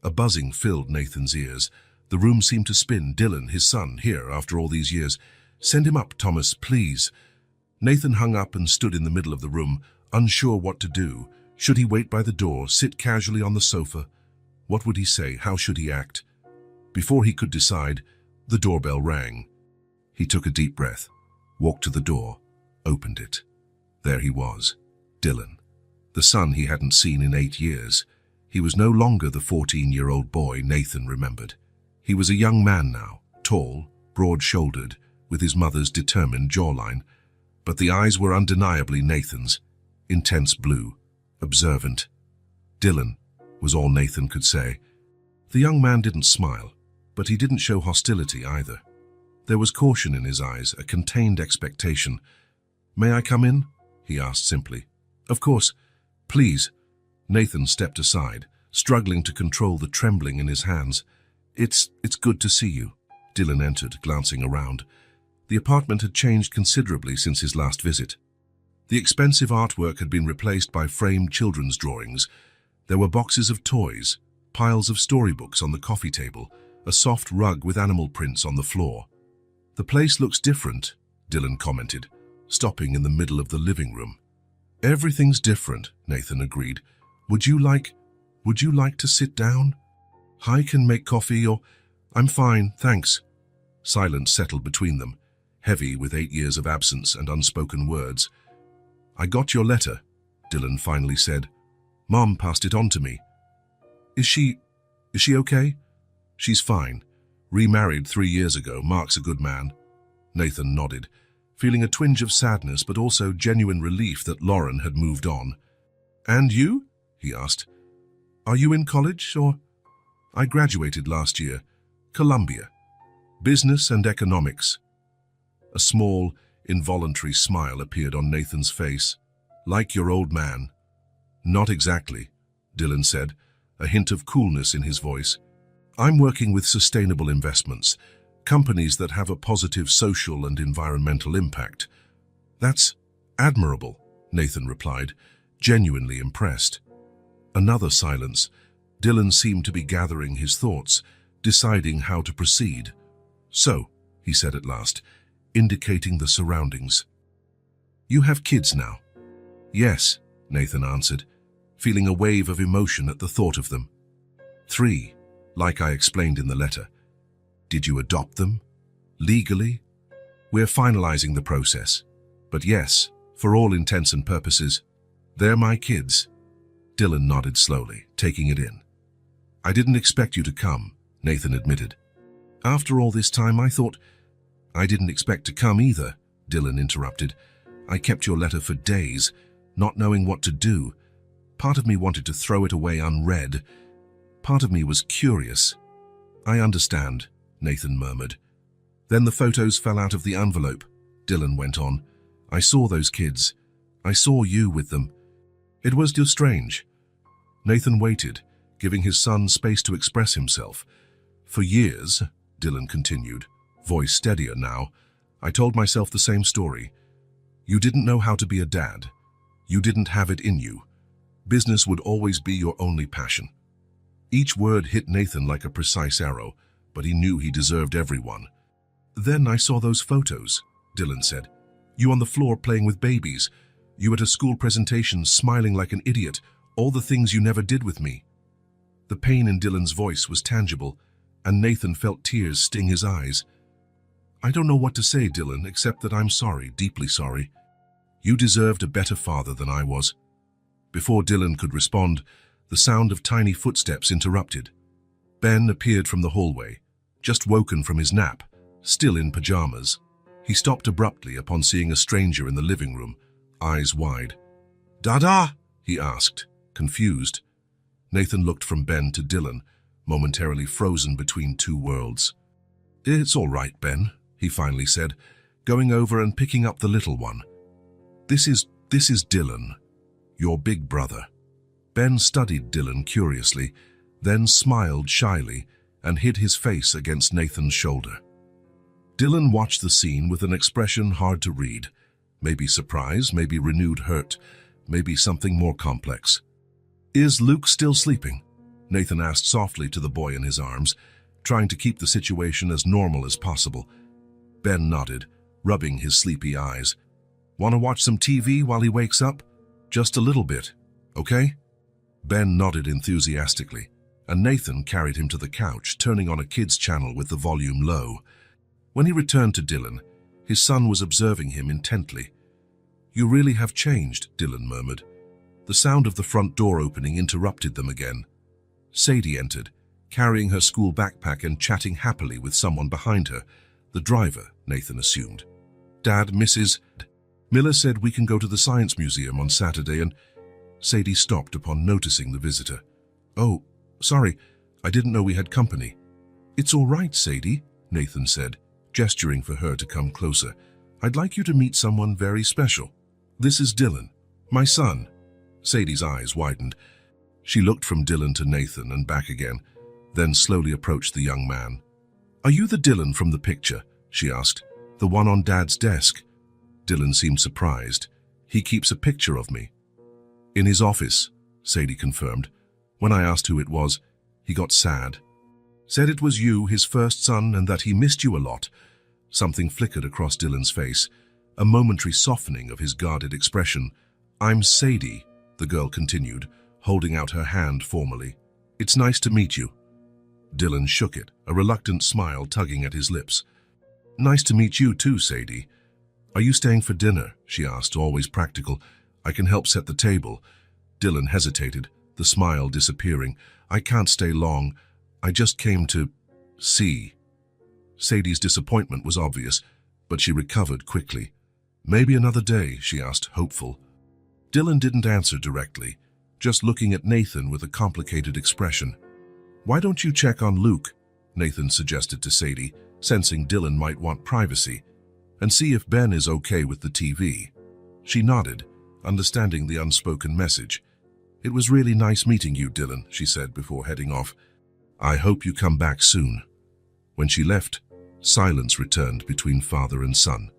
A buzzing filled Nathan's ears. The room seemed to spin. Dylan, his son, here after all these years. "Send him up, Thomas, please." Nathan hung up and stood in the middle of the room, unsure what to do. Should he wait by the door, sit casually on the sofa? What would he say? How should he act? Before he could decide, the doorbell rang. He took a deep breath, walked to the door, opened it. There he was, Dylan, the son he hadn't seen in 8 years. He was no longer the 14-year-old boy Nathan remembered. He was a young man now, tall, broad-shouldered, with his mother's determined jawline. But the eyes were undeniably Nathan's, intense blue, observant. "Dylan," was all Nathan could say. The young man didn't smile, but he didn't show hostility either. There was caution in his eyes, a contained expectation. "May I come in?" he asked simply. "Of course. Please." Nathan stepped aside, struggling to control the trembling in his hands. It's good to see you." Dylan entered, glancing around. The apartment had changed considerably since his last visit. The expensive artwork had been replaced by framed children's drawings. There were boxes of toys, piles of storybooks on the coffee table, a soft rug with animal prints on the floor. "The place looks different," Dylan commented, stopping in the middle of the living room. Everything's different, Nathan agreed. Would you like to sit down? I can make coffee or... I'm fine, thanks. Silence settled between them, heavy with 8 years of absence and unspoken words. I got your letter, Dylan finally said. Mom passed it on to me. Is she okay? She's fine. Remarried 3 years ago. Mark's a good man. Nathan nodded, feeling a twinge of sadness but also genuine relief that Lauren had moved on. And you? He asked. Are you in college or... I graduated last year. Columbia. Business and economics. A small, involuntary smile appeared on Nathan's face. Like your old man. Not exactly, Dylan said, a hint of coolness in his voice. I'm working with sustainable investments, companies that have a positive social and environmental impact. That's admirable, Nathan replied, genuinely impressed. Another silence. Dylan seemed to be gathering his thoughts, deciding how to proceed. So, he said at last, indicating the surroundings. You have kids now? Yes, Nathan answered, feeling a wave of emotion at the thought of them. 3, like I explained in the letter. Did you adopt them? Legally? We're finalizing the process. But yes, for all intents and purposes, they're my kids. Dylan nodded slowly, taking it in. I didn't expect you to come, Nathan admitted. After all this time, I thought... I didn't expect to come either, Dylan interrupted. I kept your letter for days, not knowing what to do. Part of me wanted to throw it away unread. Part of me was curious. I understand, Nathan murmured. Then the photos fell out of the envelope, Dylan went on. I saw those kids. I saw you with them. It was just strange. Nathan waited, giving his son space to express himself. For years, Dylan continued, voice steadier now, I told myself the same story. You didn't know how to be a dad. You didn't have it in you. Business would always be your only passion. Each word hit Nathan like a precise arrow, but he knew he deserved everyone. Then I saw those photos, Dylan said. You on the floor playing with babies. You at a school presentation smiling like an idiot. All the things you never did with me. The pain in Dylan's voice was tangible, and Nathan felt tears sting his eyes. I don't know what to say, Dylan, except that I'm sorry, deeply sorry. You deserved a better father than I was. Before Dylan could respond, the sound of tiny footsteps interrupted. Ben appeared from the hallway, just woken from his nap, still in pajamas. He stopped abruptly upon seeing a stranger in the living room, eyes wide. Dada? He asked, confused. Nathan looked from Ben to Dylan, momentarily frozen between two worlds. It's all right, Ben, he finally said, going over and picking up the little one. This is Dylan, your big brother. Ben studied Dylan curiously, then smiled shyly and hid his face against Nathan's shoulder. Dylan watched the scene with an expression hard to read. Maybe surprise, maybe renewed hurt, maybe something more complex. Is Luke still sleeping? Nathan asked softly to the boy in his arms, trying to keep the situation as normal as possible. Ben nodded, rubbing his sleepy eyes. Want to watch some TV while he wakes up? Just a little bit, okay? Ben nodded enthusiastically, and Nathan carried him to the couch, turning on a kids' channel with the volume low. When he returned to Dylan, his son was observing him intently. You really have changed, Dylan murmured. The sound of the front door opening interrupted them again. Sadie entered, carrying her school backpack and chatting happily with someone behind her, the driver, Nathan assumed. Dad, Mrs. Miller said we can go to the Science Museum on Saturday and... Sadie stopped upon noticing the visitor. Oh, sorry, I didn't know we had company. It's all right, Sadie, Nathan said, gesturing for her to come closer. I'd like you to meet someone very special. This is Dylan, my son. Sadie's eyes widened. She looked from Dylan to Nathan and back again, then slowly approached the young man. Are you the Dylan from the picture? She asked. The one on Dad's desk? Dylan seemed surprised. He keeps a picture of me. In his office, Sadie confirmed. When I asked who it was, he got sad. Said it was you, his first son, and that he missed you a lot. Something flickered across Dylan's face, a momentary softening of his guarded expression. I'm Sadie, the girl continued, holding out her hand formally. It's nice to meet you. Dylan shook it, a reluctant smile tugging at his lips. Nice to meet you too, Sadie. Are you staying for dinner? She asked, always practical. I can help set the table. Dylan hesitated, the smile disappearing. I can't stay long. I just came to see. Sadie's disappointment was obvious, but she recovered quickly. Maybe another day, she asked, hopeful. Dylan didn't answer directly, just looking at Nathan with a complicated expression. Why don't you check on Luke? Nathan suggested to Sadie, sensing Dylan might want privacy, and see if Ben is okay with the TV. She nodded, understanding the unspoken message. It was really nice meeting you, Dylan, she said before heading off. I hope you come back soon. When she left, silence returned between father and son.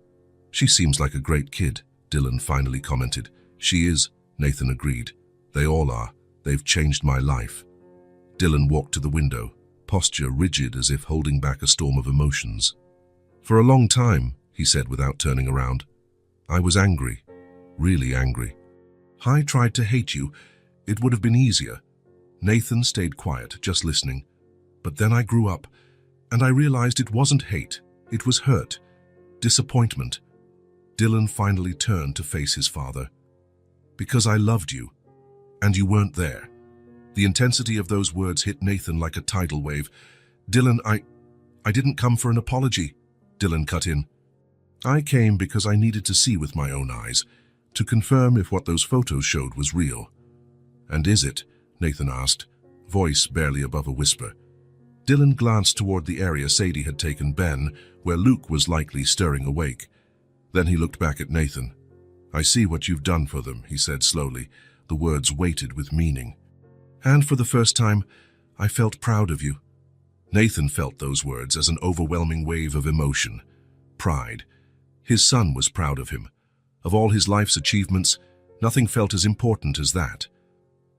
She seems like a great kid, Dylan finally commented. She is, Nathan agreed. They all are. They've changed my life. Dylan walked to the window, posture rigid as if holding back a storm of emotions. For a long time, he said without turning around, I was angry, really angry. I tried to hate you. It would have been easier. Nathan stayed quiet, just listening. But then I grew up, and I realized it wasn't hate. It was hurt, disappointment. Dylan finally turned to face his father. Because I loved you, and you weren't there. The intensity of those words hit Nathan like a tidal wave. Dylan, I didn't come for an apology, Dylan cut in. I came because I needed to see with my own eyes, to confirm if what those photos showed was real. And is it? Nathan asked, voice barely above a whisper. Dylan glanced toward the area Sadie had taken Ben, where Luke was likely stirring awake. Then he looked back at Nathan. I see what you've done for them, he said slowly, the words weighted with meaning. And for the first time, I felt proud of you. Nathan felt those words as an overwhelming wave of emotion, pride. His son was proud of him. Of all his life's achievements, nothing felt as important as that.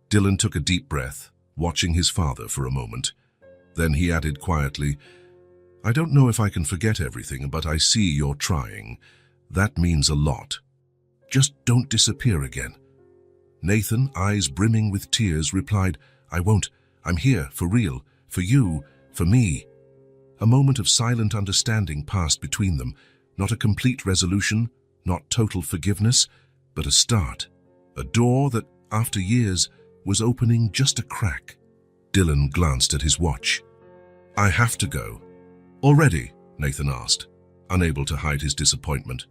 Dylan took a deep breath, watching his father for a moment. Then he added quietly, I don't know if I can forget everything, but I see you're trying. That means a lot. Just don't disappear again. Nathan, eyes brimming with tears, replied, I won't. I'm here, for real, for you, for me. A moment of silent understanding passed between them, not a complete resolution, not total forgiveness, but a start. A door that, after years, was opening just a crack. Dylan glanced at his watch. I have to go. Already? Nathan asked, unable to hide his disappointment.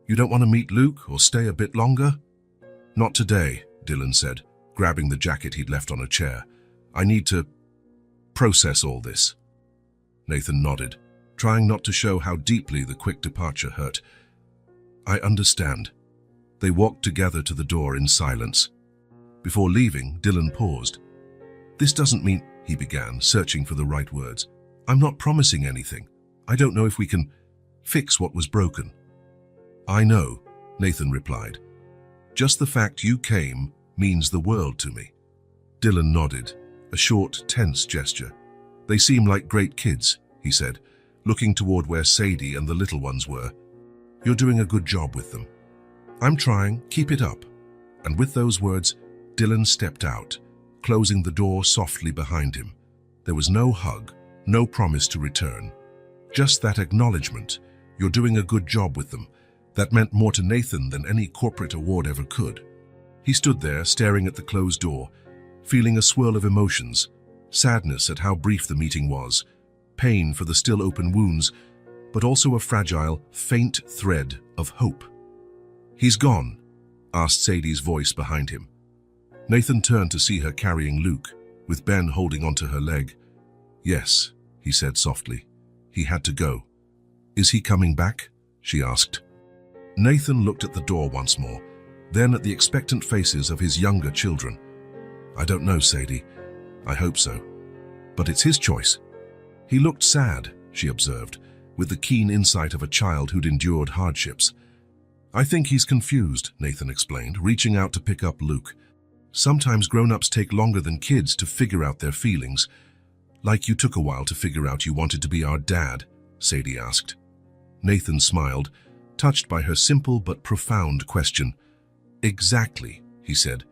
You don't want to meet Luke or stay a bit longer? Not today, Dylan said, grabbing the jacket he'd left on a chair. I need to process all this. Nathan nodded, trying not to show how deeply the quick departure hurt. I understand. They walked together to the door in silence. Before leaving, Dylan paused. This doesn't mean, he began, searching for the right words. I'm not promising anything. I don't know if we can fix what was broken. I know, Nathan replied. Just the fact you came means the world to me. Dylan nodded, a short, tense gesture. They seem like great kids, he said, looking toward where Sadie and the little ones were. You're doing a good job with them. I'm trying, keep it up. And with those words, Dylan stepped out, closing the door softly behind him. There was no hug, no promise to return. Just that acknowledgement, you're doing a good job with them. That meant more to Nathan than any corporate award ever could. He stood there, staring at the closed door, feeling a swirl of emotions, sadness at how brief the meeting was, pain for the still open wounds, but also a fragile, faint thread of hope. He's gone, asked Sadie's voice behind him. Nathan turned to see her carrying Luke, with Ben holding onto her leg. Yes, he said softly. He had to go. Is he coming back? She asked. Nathan looked at the door once more, then at the expectant faces of his younger children. I don't know, Sadie. I hope so. But it's his choice. He looked sad, she observed, with the keen insight of a child who'd endured hardships. I think he's confused, Nathan explained, reaching out to pick up Luke. Sometimes grown-ups take longer than kids to figure out their feelings. Like you took a while to figure out you wanted to be our dad, Sadie asked. Nathan smiled, touched by her simple but profound question. Exactly, he said.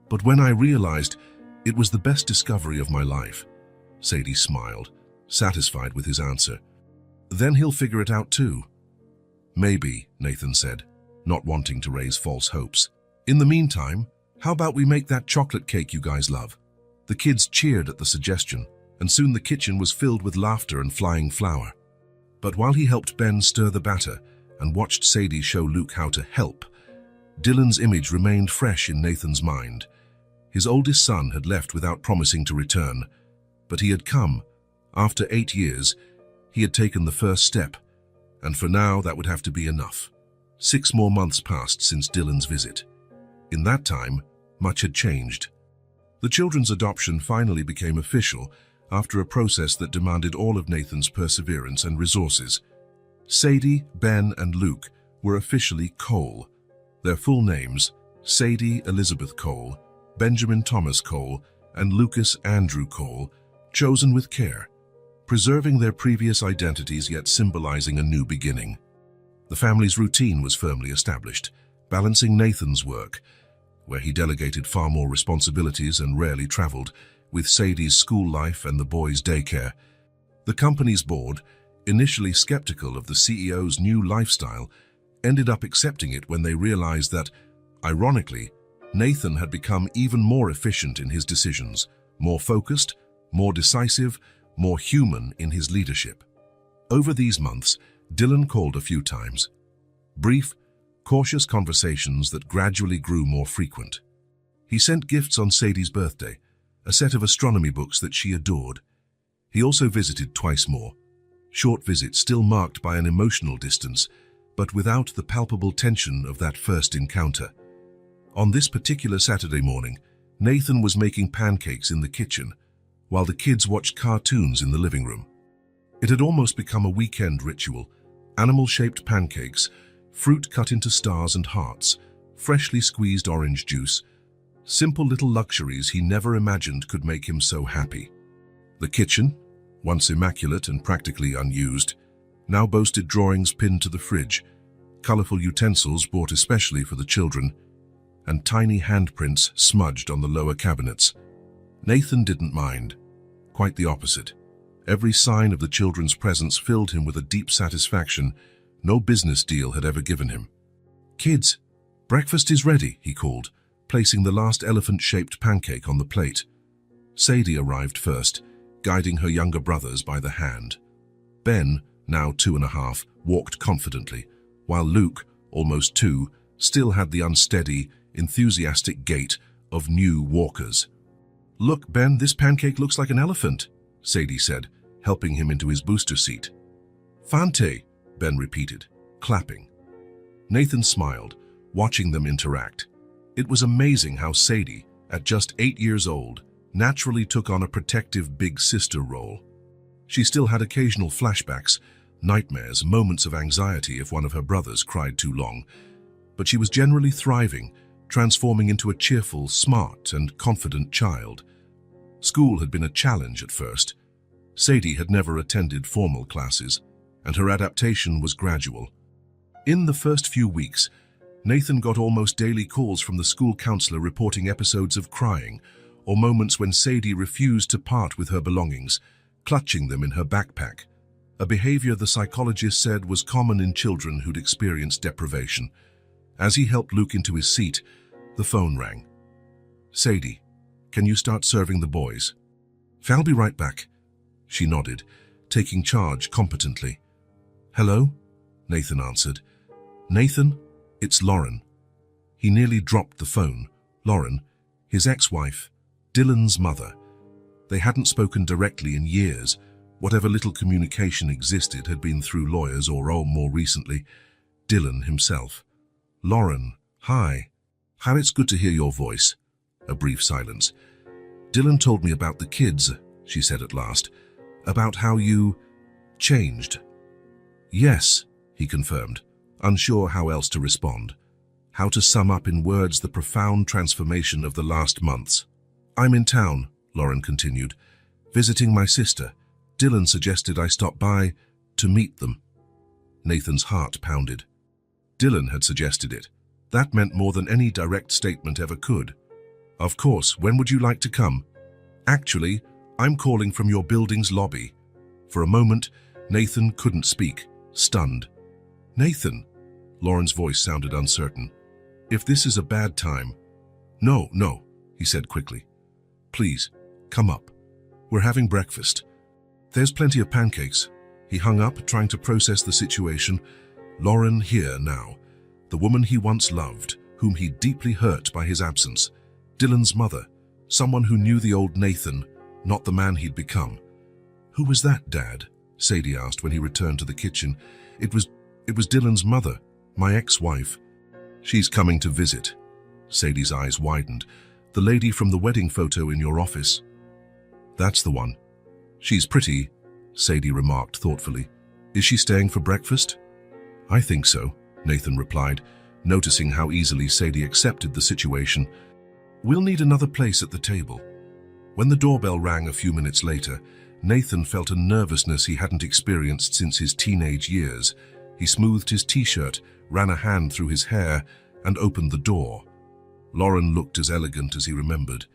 But when I realized it was the best discovery of my life. Sadie smiled, satisfied with his answer. Then he'll figure it out too. Maybe, Nathan said, not wanting to raise false hopes. In the meantime, how about we make that chocolate cake you guys love? The kids cheered at the suggestion, and soon the kitchen was filled with laughter and flying flour. But while he helped Ben stir the batter and watched Sadie show Luke how to help, Dylan's image remained fresh in Nathan's mind. His oldest son had left without promising to return, but he had come. After 8 years, he had taken the first step, and for now that would have to be enough. 6 more months passed since Dylan's visit. In that time, much had changed. The children's adoption finally became official after a process that demanded all of Nathan's perseverance and resources. Sadie, Ben, and Luke were officially Cole. Their full names, Sadie Elizabeth Cole, Benjamin Thomas Cole, and Lucas Andrew Cole, chosen with care, preserving their previous identities yet symbolizing a new beginning. The family's routine was firmly established, balancing Nathan's work, where he delegated far more responsibilities and rarely traveled, with Sadie's school life and the boys' daycare. The company's board, initially skeptical of the CEO's new lifestyle, ended up accepting it when they realized that, ironically, Nathan had become even more efficient in his decisions, more focused, more decisive, more human in his leadership. Over these months, Dylan called a few times. Brief, cautious conversations that gradually grew more frequent. He sent gifts on Sadie's birthday, a set of astronomy books that she adored. He also visited twice more. Short visits still marked by an emotional distance, but without the palpable tension of that first encounter. On this particular Saturday morning, Nathan was making pancakes in the kitchen, while the kids watched cartoons in the living room. It had almost become a weekend ritual: animal-shaped pancakes, fruit cut into stars and hearts, freshly squeezed orange juice, simple little luxuries he never imagined could make him so happy. The kitchen, once immaculate and practically unused, now boasted drawings pinned to the fridge, colorful utensils bought especially for the children, and tiny handprints smudged on the lower cabinets. Nathan didn't mind. Quite the opposite. Every sign of the children's presence filled him with a deep satisfaction no business deal had ever given him. "Kids, breakfast is ready," he called, placing the last elephant-shaped pancake on the plate. Sadie arrived first, guiding her younger brothers by the hand. Ben, now 2.5, walked confidently, while Luke, almost 2, still had the unsteady, enthusiastic gait of new walkers. "Look, Ben, this pancake looks like an elephant," Sadie said, helping him into his booster seat. "Fante," Ben repeated, clapping. Nathan smiled, watching them interact. It was amazing how Sadie, at just 8 years old, naturally took on a protective big sister role. She still had occasional flashbacks, nightmares, moments of anxiety if one of her brothers cried too long, but she was generally thriving, transforming into a cheerful, smart, and confident child. School had been a challenge at first. Sadie had never attended formal classes, and her adaptation was gradual. In the first few weeks, Nathan got almost daily calls from the school counselor reporting episodes of crying, or moments when Sadie refused to part with her belongings, clutching them in her backpack, a behavior the psychologist said was common in children who'd experienced deprivation. As he helped Luke into his seat, the phone rang. "Sadie, can you start serving the boys?" "I'll be right back," she nodded, taking charge competently. "Hello?" Nathan answered. "Nathan, it's Lauren." He nearly dropped the phone. Lauren, his ex-wife, Dylan's mother. They hadn't spoken directly in years. Whatever little communication existed had been through lawyers or, more recently, Dylan himself. "Lauren, hi. How it's good to hear your voice." A brief silence. "Dylan told me about the kids," she said at last. "About how you changed." "Yes," he confirmed, unsure how else to respond. How to sum up in words the profound transformation of the last months. "I'm in town," Lauren continued, "visiting my sister. Dylan suggested I stop by to meet them." Nathan's heart pounded. Dylan had suggested it. That meant more than any direct statement ever could. Of course, when would you like to come? Actually, I'm calling from your building's lobby. For a moment, Nathan couldn't speak, stunned. Nathan, Lauren's voice sounded uncertain. If this is a bad time. No, he said quickly. Please, come up. We're having breakfast. There's plenty of pancakes. He hung up, trying to process the situation. Lauren here now, the woman he once loved, whom he deeply hurt by his absence. Dylan's mother, someone who knew the old Nathan, not the man he'd become. Who was that, Dad? Sadie asked when he returned to the kitchen. It was Dylan's mother, my ex-wife. She's coming to visit. Sadie's eyes widened. The lady from the wedding photo in your office. That's the one. She's pretty, Sadie remarked thoughtfully. Is she staying for breakfast? I think so, Nathan replied, noticing how easily Sadie accepted the situation. We'll need another place at the table. When the doorbell rang a few minutes later, Nathan felt a nervousness he hadn't experienced since his teenage years. He smoothed his t-shirt, ran a hand through his hair, and opened the door. Lauren looked as elegant as he remembered,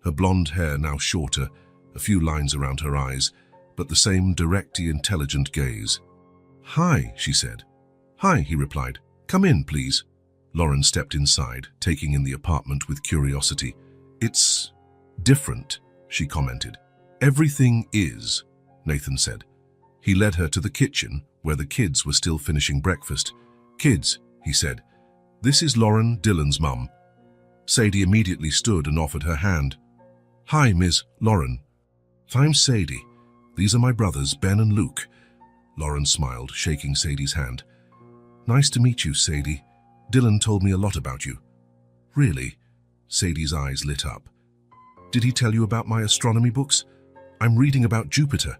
her blonde hair now shorter, a few lines around her eyes, but the same directly intelligent gaze. Hi, she said. Hi, he replied. Come in, please. Lauren stepped inside, taking in the apartment with curiosity. It's different, she commented. Everything is, Nathan said. He led her to the kitchen, where the kids were still finishing breakfast. Kids, he said. This is Lauren, Dylan's mum. Sadie immediately stood and offered her hand. Hi, Miss Lauren. I'm Sadie. These are my brothers, Ben and Luke. Lauren smiled, shaking Sadie's hand. Nice to meet you, Sadie. Dylan told me a lot about you. Really? Sadie's eyes lit up. Did he tell you about my astronomy books? I'm reading about Jupiter.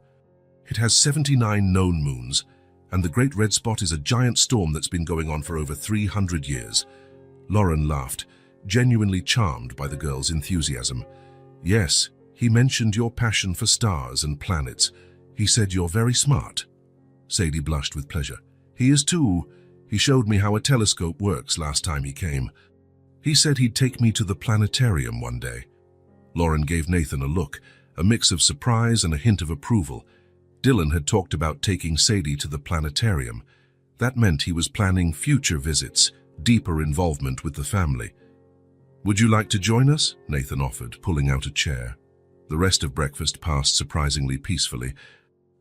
It has 79 known moons, and the Great Red Spot is a giant storm that's been going on for over 300 years. Lauren laughed, genuinely charmed by the girl's enthusiasm. Yes, he mentioned your passion for stars and planets. He said you're very smart. Sadie blushed with pleasure. He is too. He showed me how a telescope works last time he came. He said he'd take me to the planetarium one day. Lauren gave Nathan a look, a mix of surprise and a hint of approval. Dylan had talked about taking Sadie to the planetarium. That meant he was planning future visits, deeper involvement with the family. Would you like to join us? Nathan offered, pulling out a chair. The rest of breakfast passed surprisingly peacefully.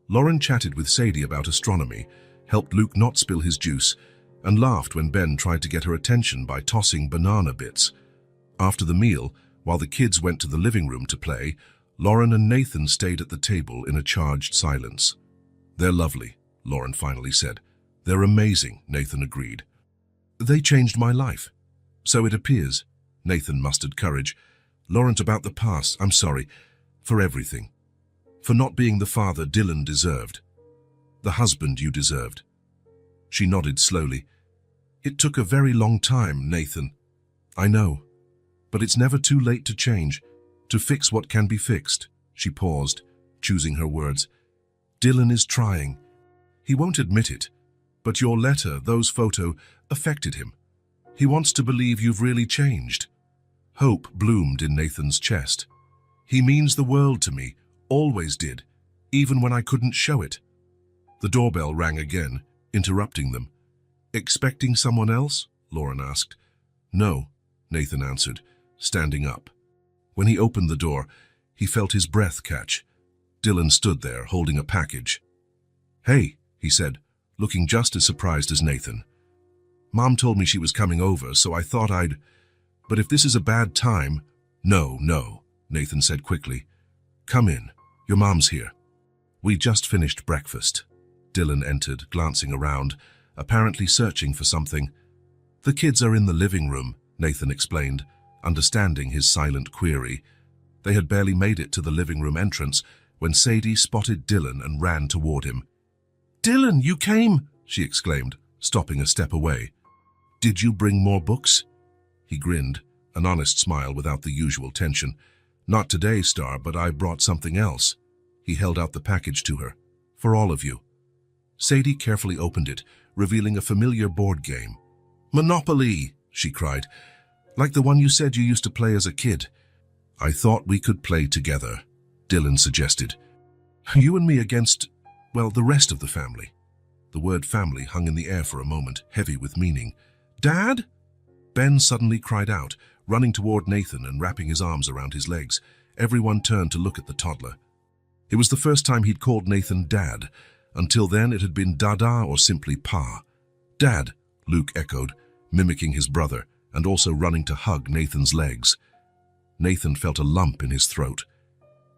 Lauren chatted with Sadie about astronomy, helped Luke not spill his juice, and laughed when Ben tried to get her attention by tossing banana bits. After the meal, while the kids went to the living room to play, Lauren and Nathan stayed at the table in a charged silence. They're lovely, Lauren finally said. They're amazing, Nathan agreed. They changed my life. So it appears. Nathan mustered courage. Lauren, about the past, I'm sorry. For everything. For not being the father Dylan deserved. The husband you deserved. She nodded slowly. It took a very long time, Nathan. I know. But it's never too late to change, to fix what can be fixed. She paused, choosing her words. Dylan is trying. He won't admit it, but your letter, those photos, affected him. He wants to believe you've really changed. Hope bloomed in Nathan's chest. He means the world to me, always did, even when I couldn't show it. The doorbell rang again, interrupting them. Expecting someone else? Lauren asked. No, Nathan answered, standing up. When he opened the door, he felt his breath catch. Dylan stood there, holding a package. Hey, he said, looking just as surprised as Nathan. Mom told me she was coming over, so I thought I'd... But if this is a bad time... No, Nathan said quickly. Come in. Your mom's here. We just finished breakfast. Dylan entered, glancing around, apparently searching for something. The kids are in the living room, Nathan explained, understanding his silent query. They had barely made it to the living room entrance when Sadie spotted Dylan and ran toward him. Dylan, you came, she exclaimed, stopping a step away. Did you bring more books? He grinned, an honest smile without the usual tension. Not today, Star, but I brought something else. He held out the package to her. For all of you. Sadie carefully opened it, revealing a familiar board game. Monopoly, she cried. "Like the one you said you used to play as a kid." "I thought we could play together," Dylan suggested. "You and me against, well, the rest of the family." The word family hung in the air for a moment, heavy with meaning. "Dad?" Ben suddenly cried out, running toward Nathan and wrapping his arms around his legs. Everyone turned to look at the toddler. It was the first time he'd called Nathan Dad. Until then it had been Dada or simply Pa. "Dad," Luke echoed, mimicking his brother, and also running to hug Nathan's legs. Nathan felt a lump in his throat.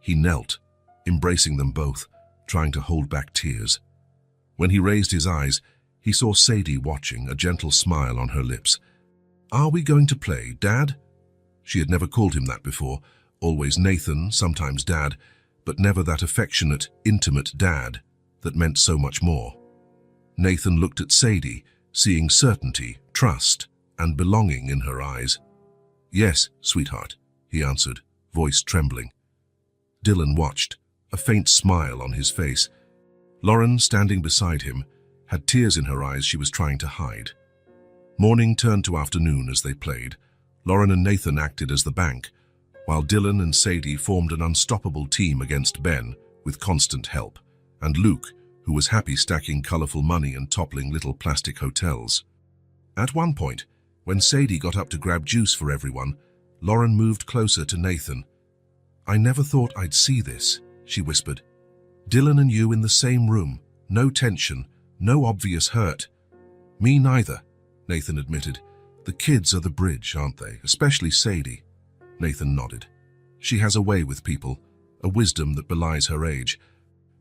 He knelt, embracing them both, trying to hold back tears. When he raised his eyes, he saw Sadie watching, a gentle smile on her lips. "Are we going to play, Dad?" She had never called him that before, always Nathan, sometimes Dad, but never that affectionate, intimate Dad that meant so much more. Nathan looked at Sadie, seeing certainty, trust, and belonging in her eyes. "Yes, sweetheart," he answered, voice trembling. Dylan watched, a faint smile on his face. Lauren, standing beside him, had tears in her eyes she was trying to hide. Morning turned to afternoon as they played. Lauren and Nathan acted as the bank, while Dylan and Sadie formed an unstoppable team against Ben with constant help, and Luke, who was happy stacking colorful money and toppling little plastic hotels. At one point, when Sadie got up to grab juice for everyone, Lauren moved closer to Nathan. "I never thought I'd see this," she whispered. "Dylan and you in the same room, no tension, no obvious hurt." "Me neither," Nathan admitted. "The kids are the bridge, aren't they? Especially Sadie." Nathan nodded. "She has a way with people, a wisdom that belies her age.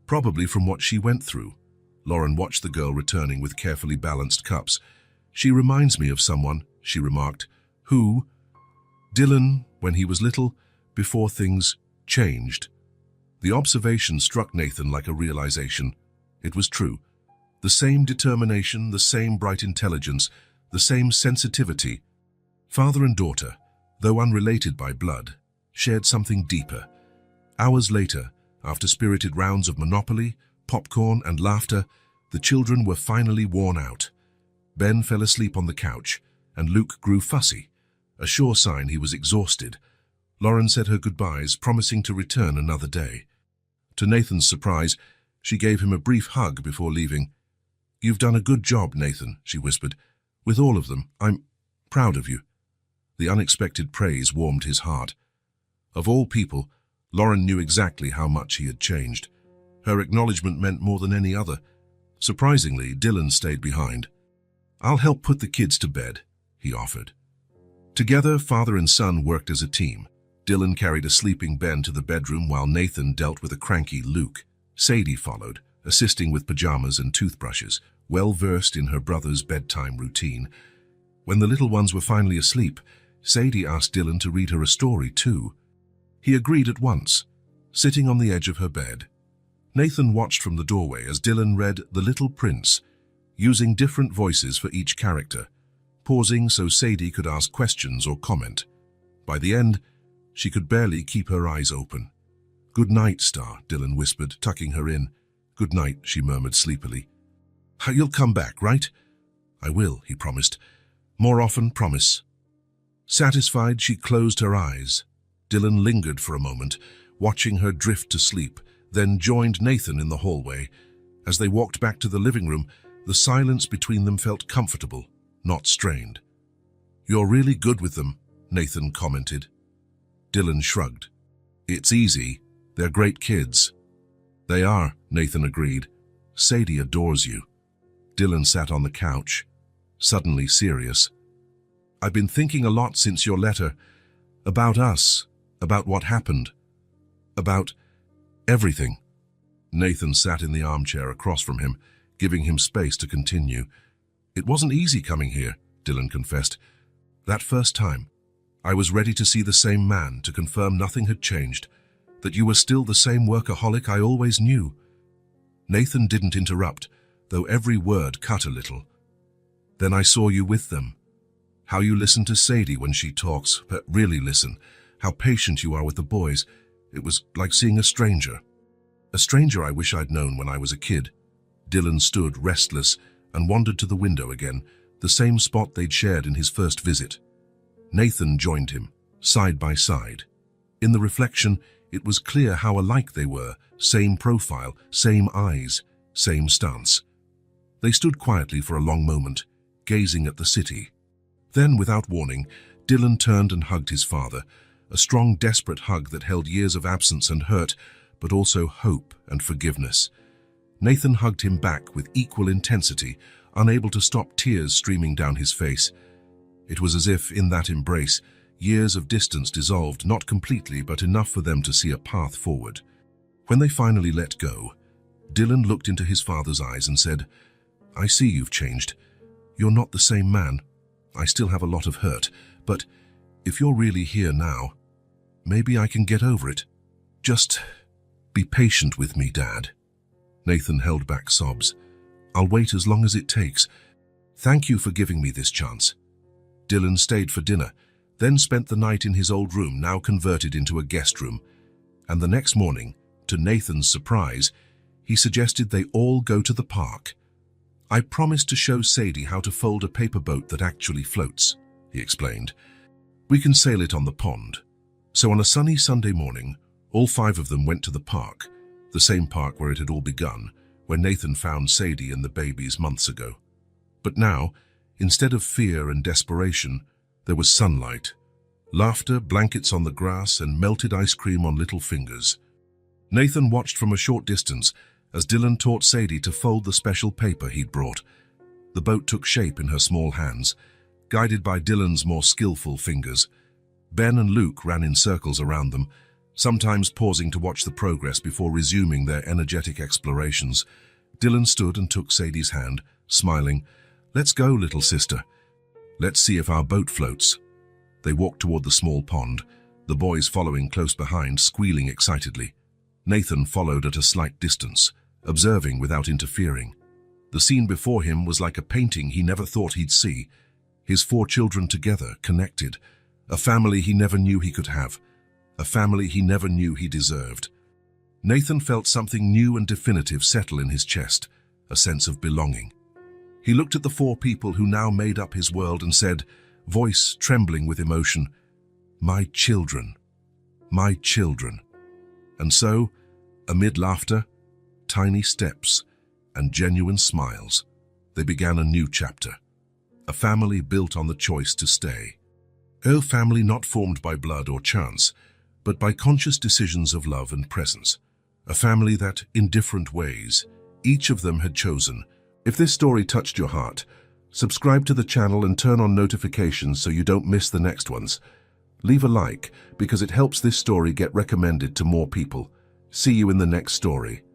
Probably from what she went through." Lauren watched the girl returning with carefully balanced cups. "She reminds me of someone," she remarked. "Who?" "Dylan, when he was little, before things changed." The observation struck Nathan like a realization. It was true. The same determination, the same bright intelligence, the same sensitivity. Father and daughter, though unrelated by blood, shared something deeper. Hours later, after spirited rounds of Monopoly, popcorn, and laughter, the children were finally worn out. Ben fell asleep on the couch, and Luke grew fussy, a sure sign he was exhausted. Lauren said her goodbyes, promising to return another day. To Nathan's surprise, she gave him a brief hug before leaving. "You've done a good job, Nathan," she whispered. "With all of them, I'm proud of you." The unexpected praise warmed his heart. Of all people, Lauren knew exactly how much he had changed. Her acknowledgement meant more than any other. Surprisingly, Dylan stayed behind. "I'll help put the kids to bed," he offered. Together, father and son worked as a team. Dylan carried a sleeping Ben to the bedroom while Nathan dealt with a cranky Luke. Sadie followed, assisting with pajamas and toothbrushes, well versed in her brother's bedtime routine. When the little ones were finally asleep, Sadie asked Dylan to read her a story too. He agreed at once, sitting on the edge of her bed. Nathan watched from the doorway as Dylan read The Little Prince, using different voices for each character, pausing so Sadie could ask questions or comment. By the end, she could barely keep her eyes open. "Good night, Star," Dylan whispered, tucking her in. "Good night," she murmured sleepily. "You'll come back, right?" "I will," he promised. "More often, promise." Satisfied, she closed her eyes. Dylan lingered for a moment, watching her drift to sleep, then joined Nathan in the hallway. As they walked back to the living room, the silence between them felt comfortable, not strained. "You're really good with them," Nathan commented. Dylan shrugged. "It's easy. They're great kids." "They are," Nathan agreed. "Sadie adores you." Dylan sat on the couch, suddenly serious. "I've been thinking a lot since your letter. About us, about what happened, about everything." Nathan sat in the armchair across from him, giving him space to continue. "It wasn't easy coming here," Dylan confessed. "That first time, I was ready to see the same man, to confirm nothing had changed, that you were still the same workaholic I always knew." Nathan didn't interrupt, though every word cut a little. "Then I saw you with them. How you listen to Sadie when she talks, but really listen. How patient you are with the boys. It was like seeing a stranger. A stranger I wish I'd known when I was a kid." Dylan stood restless and wandered to the window again, the same spot they'd shared in his first visit. Nathan joined him, side by side. In the reflection, it was clear how alike they were, same profile, same eyes, same stance. They stood quietly for a long moment, gazing at the city. Then, without warning, Dylan turned and hugged his father, a strong, desperate hug that held years of absence and hurt, but also hope and forgiveness. Nathan hugged him back with equal intensity, unable to stop tears streaming down his face. It was as if, in that embrace, years of distance dissolved, not completely, but enough for them to see a path forward. When they finally let go, Dylan looked into his father's eyes and said, "I see you've changed. You're not the same man. I still have a lot of hurt, but if you're really here now, maybe I can get over it. Just be patient with me, Dad." Nathan held back sobs. "I'll wait as long as it takes. Thank you for giving me this chance." Dylan stayed for dinner, then spent the night in his old room, now converted into a guest room. And the next morning, to Nathan's surprise, he suggested they all go to the park. "I promised to show Sadie how to fold a paper boat that actually floats," he explained. "We can sail it on the pond." So on a sunny Sunday morning, all 5 of them went to the park, the same park where it had all begun, where Nathan found Sadie and the babies months ago. But now, instead of fear and desperation, there was sunlight, laughter, blankets on the grass, and melted ice cream on little fingers. Nathan watched from a short distance as Dylan taught Sadie to fold the special paper he'd brought. The boat took shape in her small hands, guided by Dylan's more skillful fingers. Ben and Luke ran in circles around them, sometimes pausing to watch the progress before resuming their energetic explorations. Dylan stood and took Sadie's hand, smiling. "Let's go, little sister. Let's see if our boat floats." They walked toward the small pond, the boys following close behind, squealing excitedly. Nathan followed at a slight distance, observing without interfering. The scene before him was like a painting he never thought he'd see. His 4 children together, connected. A family he never knew he could have. A family he never knew he deserved. Nathan felt something new and definitive settle in his chest, a sense of belonging. He looked at the 4 people who now made up his world and said, voice trembling with emotion, "My children, my children." And so, amid laughter, tiny steps, and genuine smiles, they began a new chapter. A family built on the choice to stay. A family not formed by blood or chance, but by conscious decisions of love and presence. A family that, in different ways, each of them had chosen. If this story touched your heart, subscribe to the channel and turn on notifications so you don't miss the next ones. Leave a like because it helps this story get recommended to more people. See you in the next story.